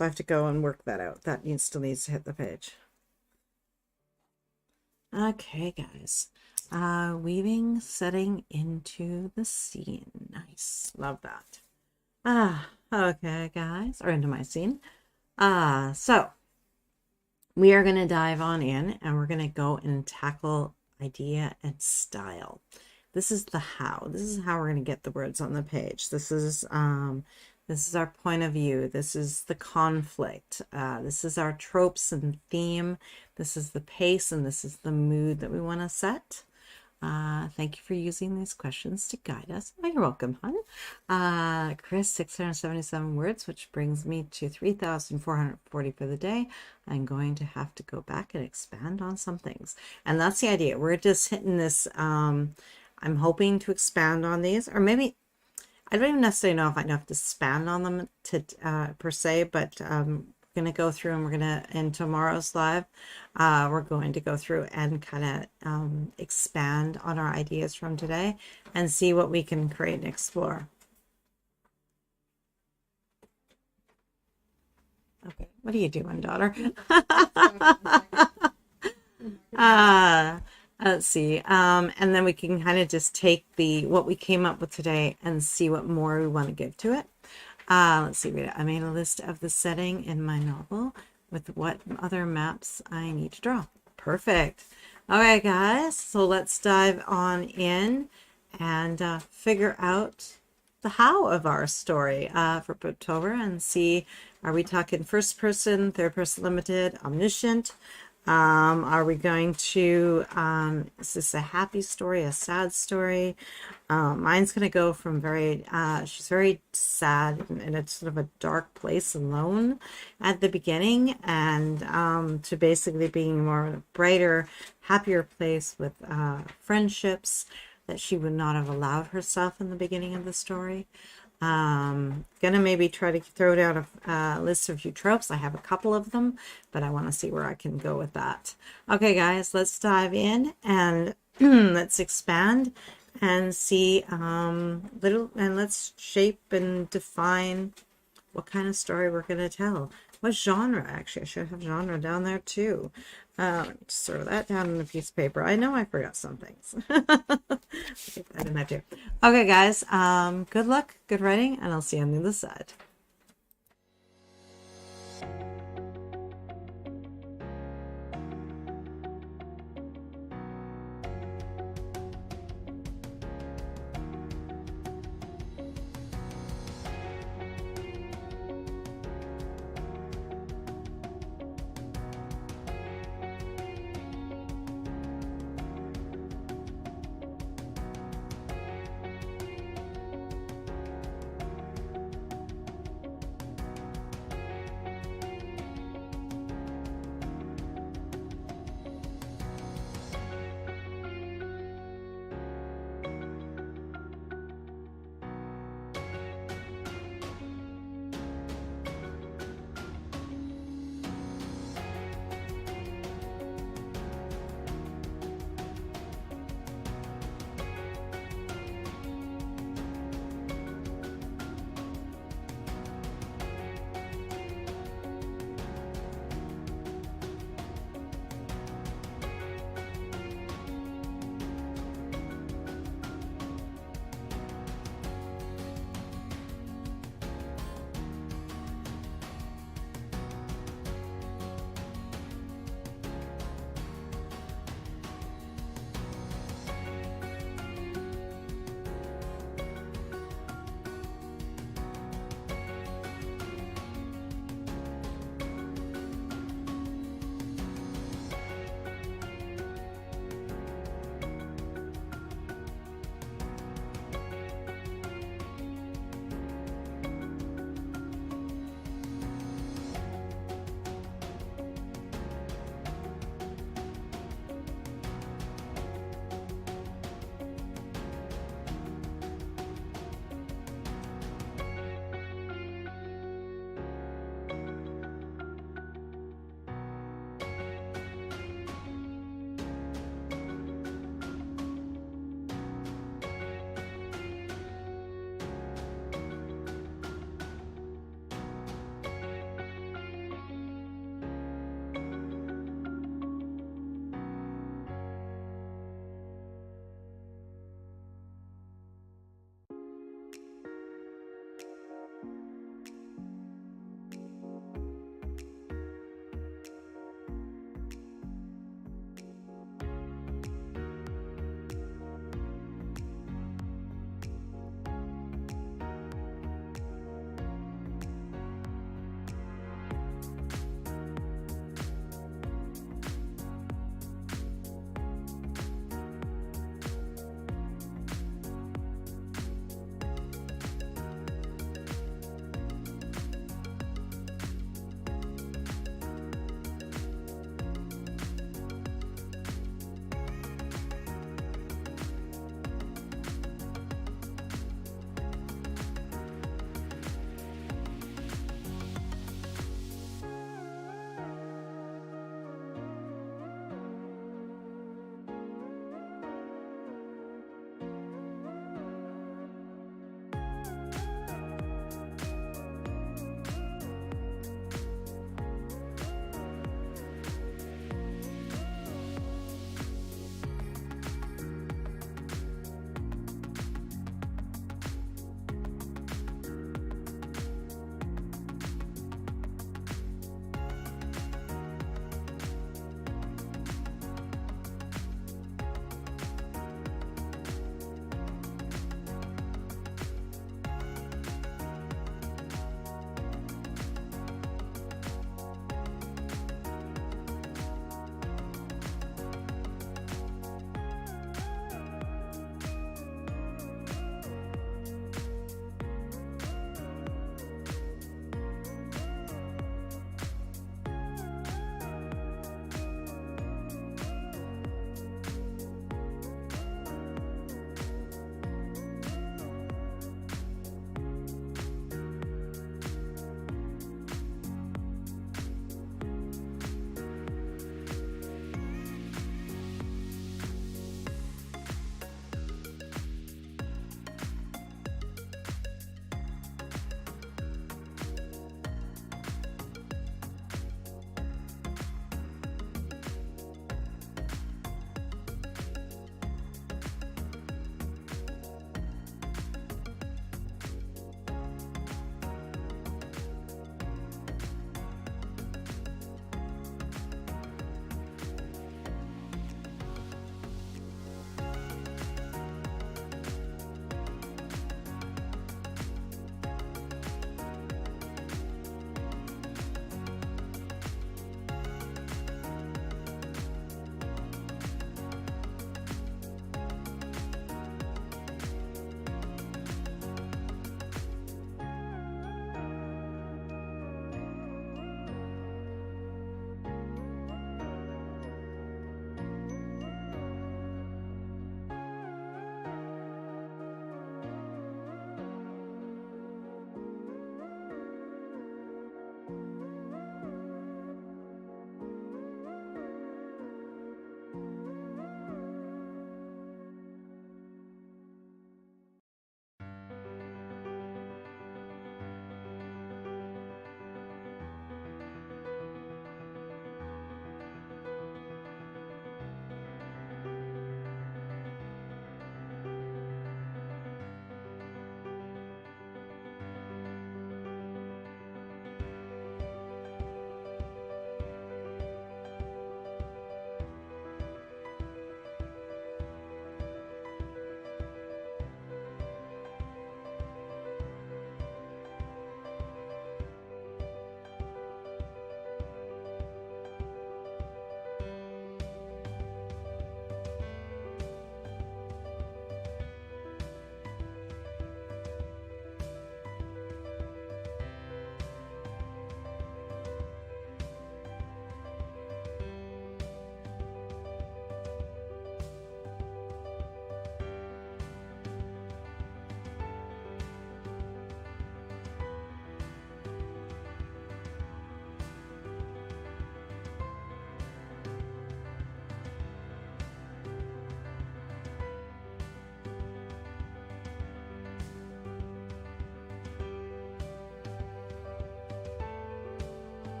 I have to go and work that out. That still needs to hit the page. Okay, guys. Weaving, setting into the scene. Nice. Love that. Okay, guys. Or into my scene. So we are going to dive on in and we're going to go and tackle idea and style. This is the how. This is how we're going to get the words on the page. This is our point of view. This is the conflict. This is our tropes and theme. This is the pace and this is the mood that we want to set. Thank you for using these questions to guide us. Oh, you're welcome, hon. Chris, 677 words, which brings me to 3,440 for the day. I'm going to have to go back and expand on some things. And that's the idea. We're just hitting this. I'm hoping to expand on these, or maybe I don't even necessarily know if I have to expand on them per se, but we're going to go through and we're going to, in tomorrow's live, we're going to go through and kind of expand on our ideas from today and see what we can create and explore. Okay, what are you doing, daughter? Let's see. And then we can kind of just take what we came up with today and see what more we want to give to it. Let's see. I made a list of the setting in my novel with what other maps I need to draw. Perfect. All right, guys. So let's dive on in and figure out the how of our story for Preptober and see, are we talking first person, third person limited, omniscient? Are we going to, is this a happy story, a sad story? Mine's going to go from she's very sad and it's sort of a dark place alone at the beginning and to basically being more of a brighter, happier place with friendships that she would not have allowed herself in the beginning of the story. Gonna maybe try to throw down a list of a few tropes. I have a couple of them, but I want to see where I can go with that. Okay, guys, let's dive in and let's expand and see and let's shape and define what kind of story we're going to tell. What genre? Actually, I should have genre down there too. Just throw that down on a piece of paper. I know I forgot some things. Keep that in there too. Okay, guys. Good luck, good writing, and I'll see you on the other side.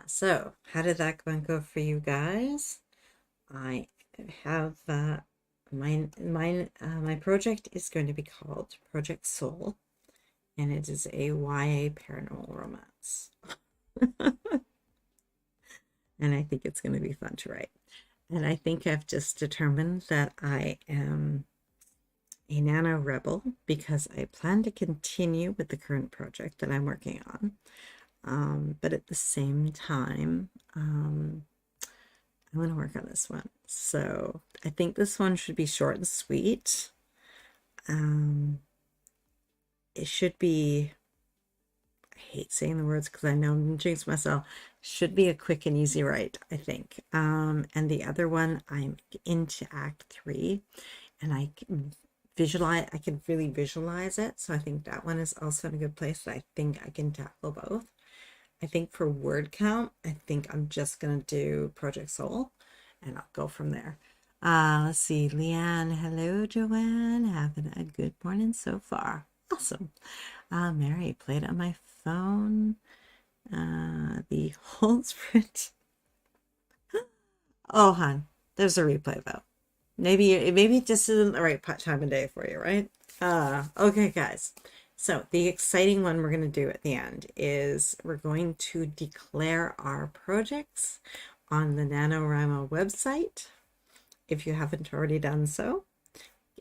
So how did that one go for you guys? I have my project is going to be called Project Soul, and it is a YA paranormal romance. And I think it's going to be fun to write. And I think I've just determined that I am a nano rebel because I plan to continue with the current project that I'm working on. But at the same time, I'm going to work on this one. So I think this one should be short and sweet. It should be, I hate saying the words because I know I'm going to jinx myself, should be a quick and easy write, I think. And the other one, I'm into Act 3, and I can really visualize it. So I think that one is also in a good place. I think I can tackle both. I think for word count, I think I'm just going to do Project Soul, and I'll go from there. Let's see. Leanne, hello, Joanne. Having a good morning so far. Awesome. Mary, played on my phone. The whole sprint. Oh, hon, there's a replay though. Maybe it just isn't the right time of day for you, right? Okay, guys. So the exciting one we're going to do at the end is we're going to declare our projects on the NaNoWriMo website. If you haven't already done so,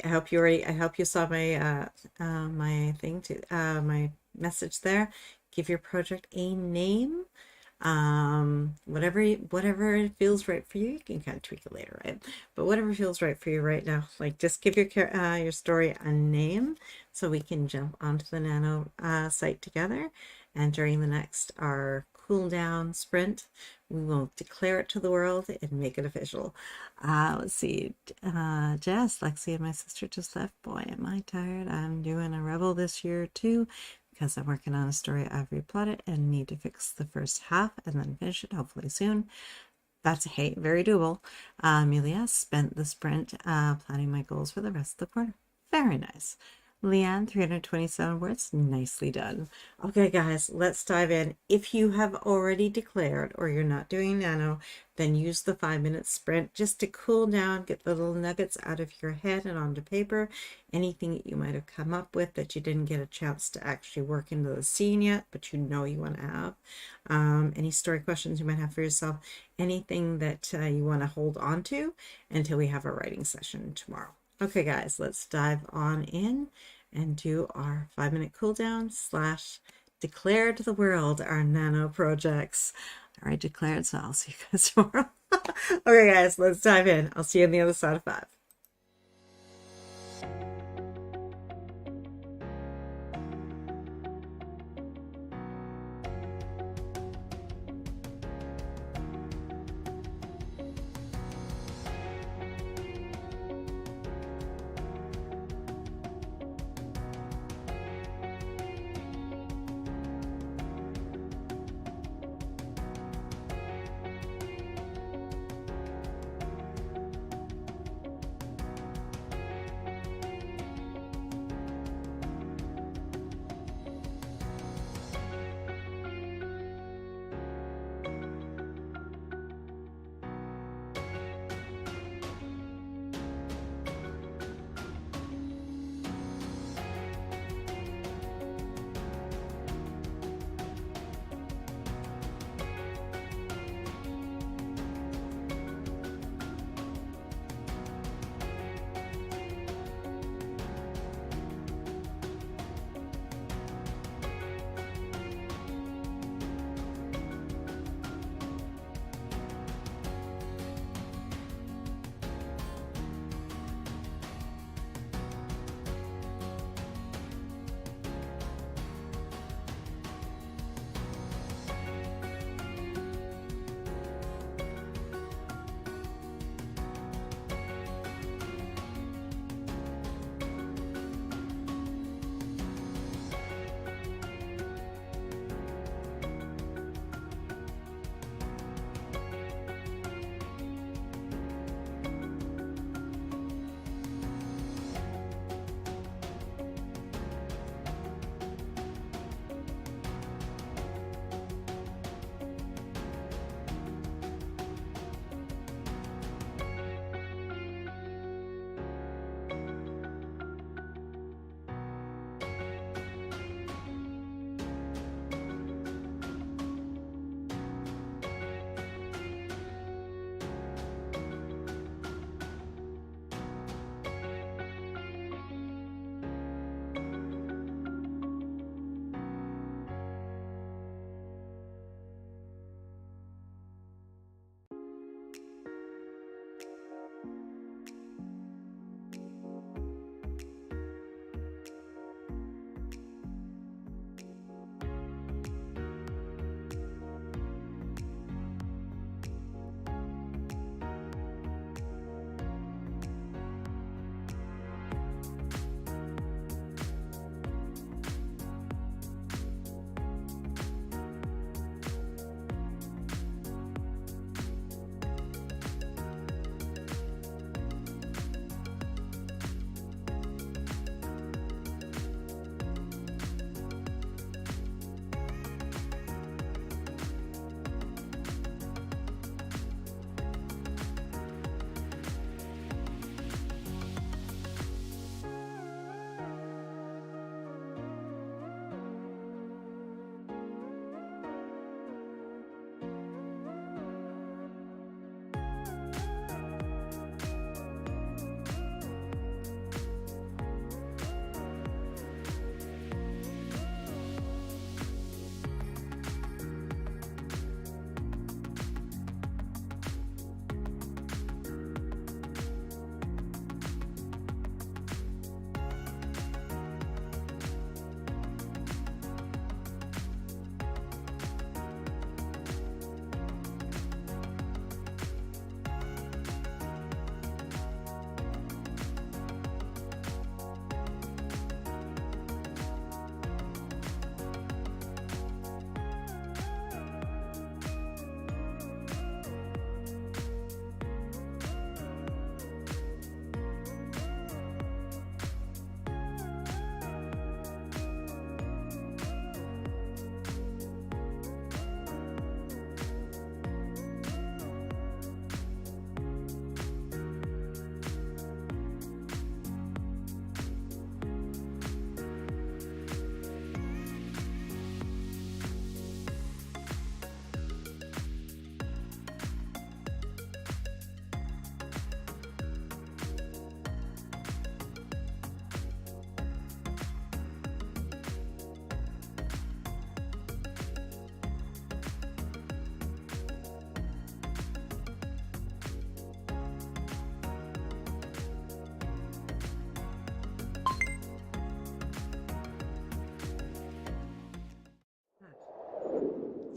I hope you saw my my thing to my message there. Give your project a name. Whatever feels right for you. You can kind of tweak it later, right? But whatever feels right for you right now, like just give your story a name so we can jump onto the Nano site together. And during the next our cool down sprint, we will declare it to the world and make it official. Let's see. Jess, Lexi, and my sister just left. Boy, am I tired. I'm doing a rebel this year too, because I'm working on a story I've replotted and need to fix the first half and then finish it hopefully soon. That's very doable. Amelia spent the sprint planning my goals for the rest of the quarter. Very nice. Leanne, 327 words. Nicely done. Okay, guys, let's dive in. If you have already declared or you're not doing nano, then use the 5-minute sprint just to cool down, get the little nuggets out of your head and onto paper. Anything that you might have come up with that you didn't get a chance to actually work into the scene yet, but you know you want to have. Any story questions you might have for yourself. Anything that you want to hold on to until we have a writing session tomorrow. Okay, guys, let's dive on in and do our 5-minute cool down / declare to the world our nano projects. All right, declared, so I'll see you guys tomorrow. Okay, guys, let's dive in. I'll see you on the other side of 5.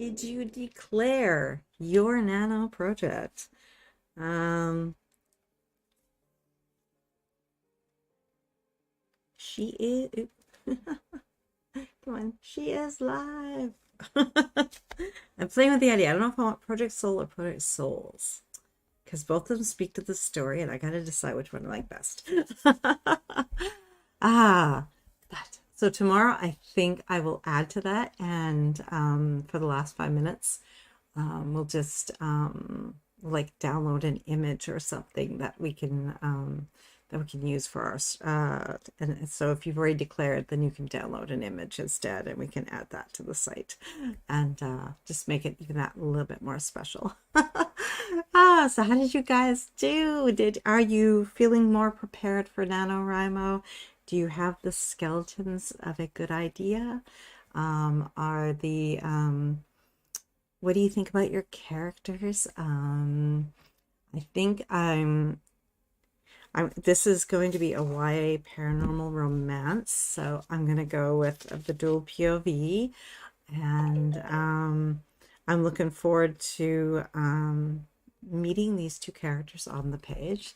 did you declare your nano project? She is. Come on, she is live. I'm playing with the idea. I don't know if I want Project Soul or Project Souls, because both of them speak to the story, and I gotta decide which one I like best. But so tomorrow I think I will add to that, and for the last 5 minutes, we'll just like download an image or something that we can use for our and so if you've already declared, then you can download an image instead, and we can add that to the site and just make it even that a little bit more special. So how did you guys do? Are you feeling more prepared for NaNoWriMo? Do you have the skeletons of a good idea? Are the what do you think about your characters? I think this is going to be a YA paranormal romance, so I'm going to go with the dual POV, and I'm looking forward to meeting these two characters on the page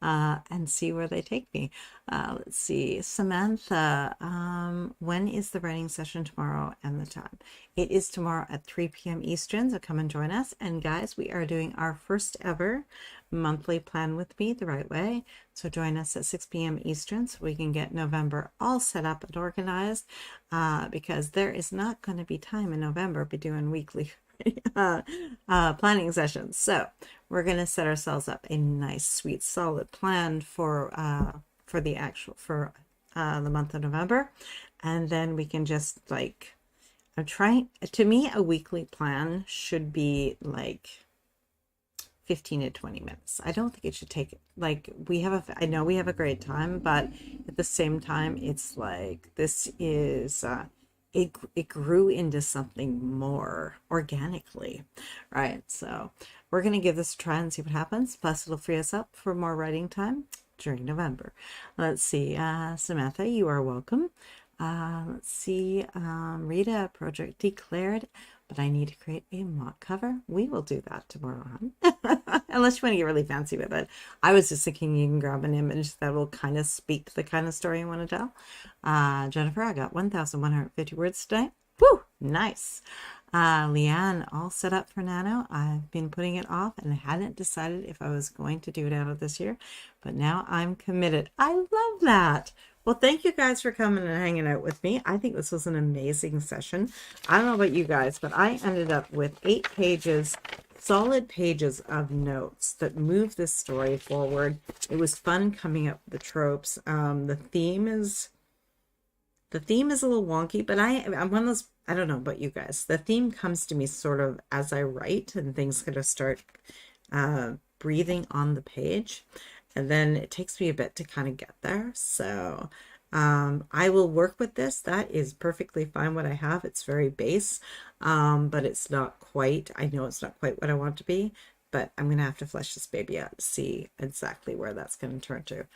and see where they take me. Let's see, Samantha, when is the writing session tomorrow and the time? It is tomorrow at 3 p.m. Eastern, so come and join us. And guys, we are doing our first ever monthly plan with me the right way. So join us at 6 p.m. Eastern so we can get November all set up and organized, because there is not going to be time in November to be doing weekly planning sessions. So we're going to set ourselves up a nice, sweet, solid plan for the month of November, and then we can just like, I'm trying, to me a weekly plan should be like 15 to 20 minutes. I don't think it should take, like, I know we have a great time, but at the same time, it's like, this is, it grew into something more organically, right? So we're going to give this a try and see what happens. Plus, it'll free us up for more writing time during November. Let's see, Samantha, you are welcome. Let's see, Rita, project declared, but I need to create a mock cover. We will do that tomorrow, huh? Unless you want to get really fancy with it. I was just thinking you can grab an image that will kind of speak to the kind of story you want to tell. Jennifer, I got 1,150 words today. Woo, nice. Leanne, all set up for Nano. I've been putting it off and hadn't decided if I was going to do it out of this year, but now I'm committed. I love that. Well, thank you guys for coming and hanging out with me. I think this was an amazing session. I don't know about you guys, but I ended up with 8 pages, solid pages of notes that move this story forward. It was fun coming up with the tropes. The theme is a little wonky, but I'm one of those, I don't know about you guys. The theme comes to me sort of as I write, and things kind of start breathing on the page. And then it takes me a bit to kind of get there. So I will work with this. That is perfectly fine what I have. It's very base, but it's not quite, I know it's not quite what I want to be, but I'm going to have to flesh this baby out to see exactly where that's going to turn to.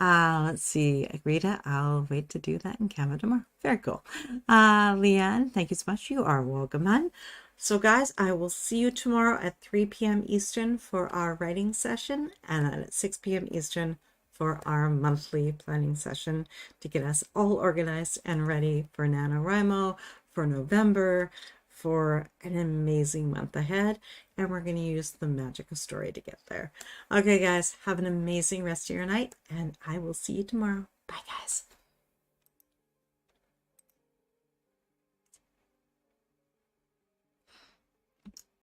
Let's see, Rita, I'll wait to do that in Canva tomorrow. Very cool. Leanne, thank you so much. You are welcome, hon. So guys, I will see you tomorrow at 3 p.m. Eastern for our writing session, and then at 6 p.m. Eastern for our monthly planning session to get us all organized and ready for NaNoWriMo for November, for an amazing month ahead. And we're going to use the magic of story to get there. Okay, guys, have an amazing rest of your night, and I will see you tomorrow. Bye, guys.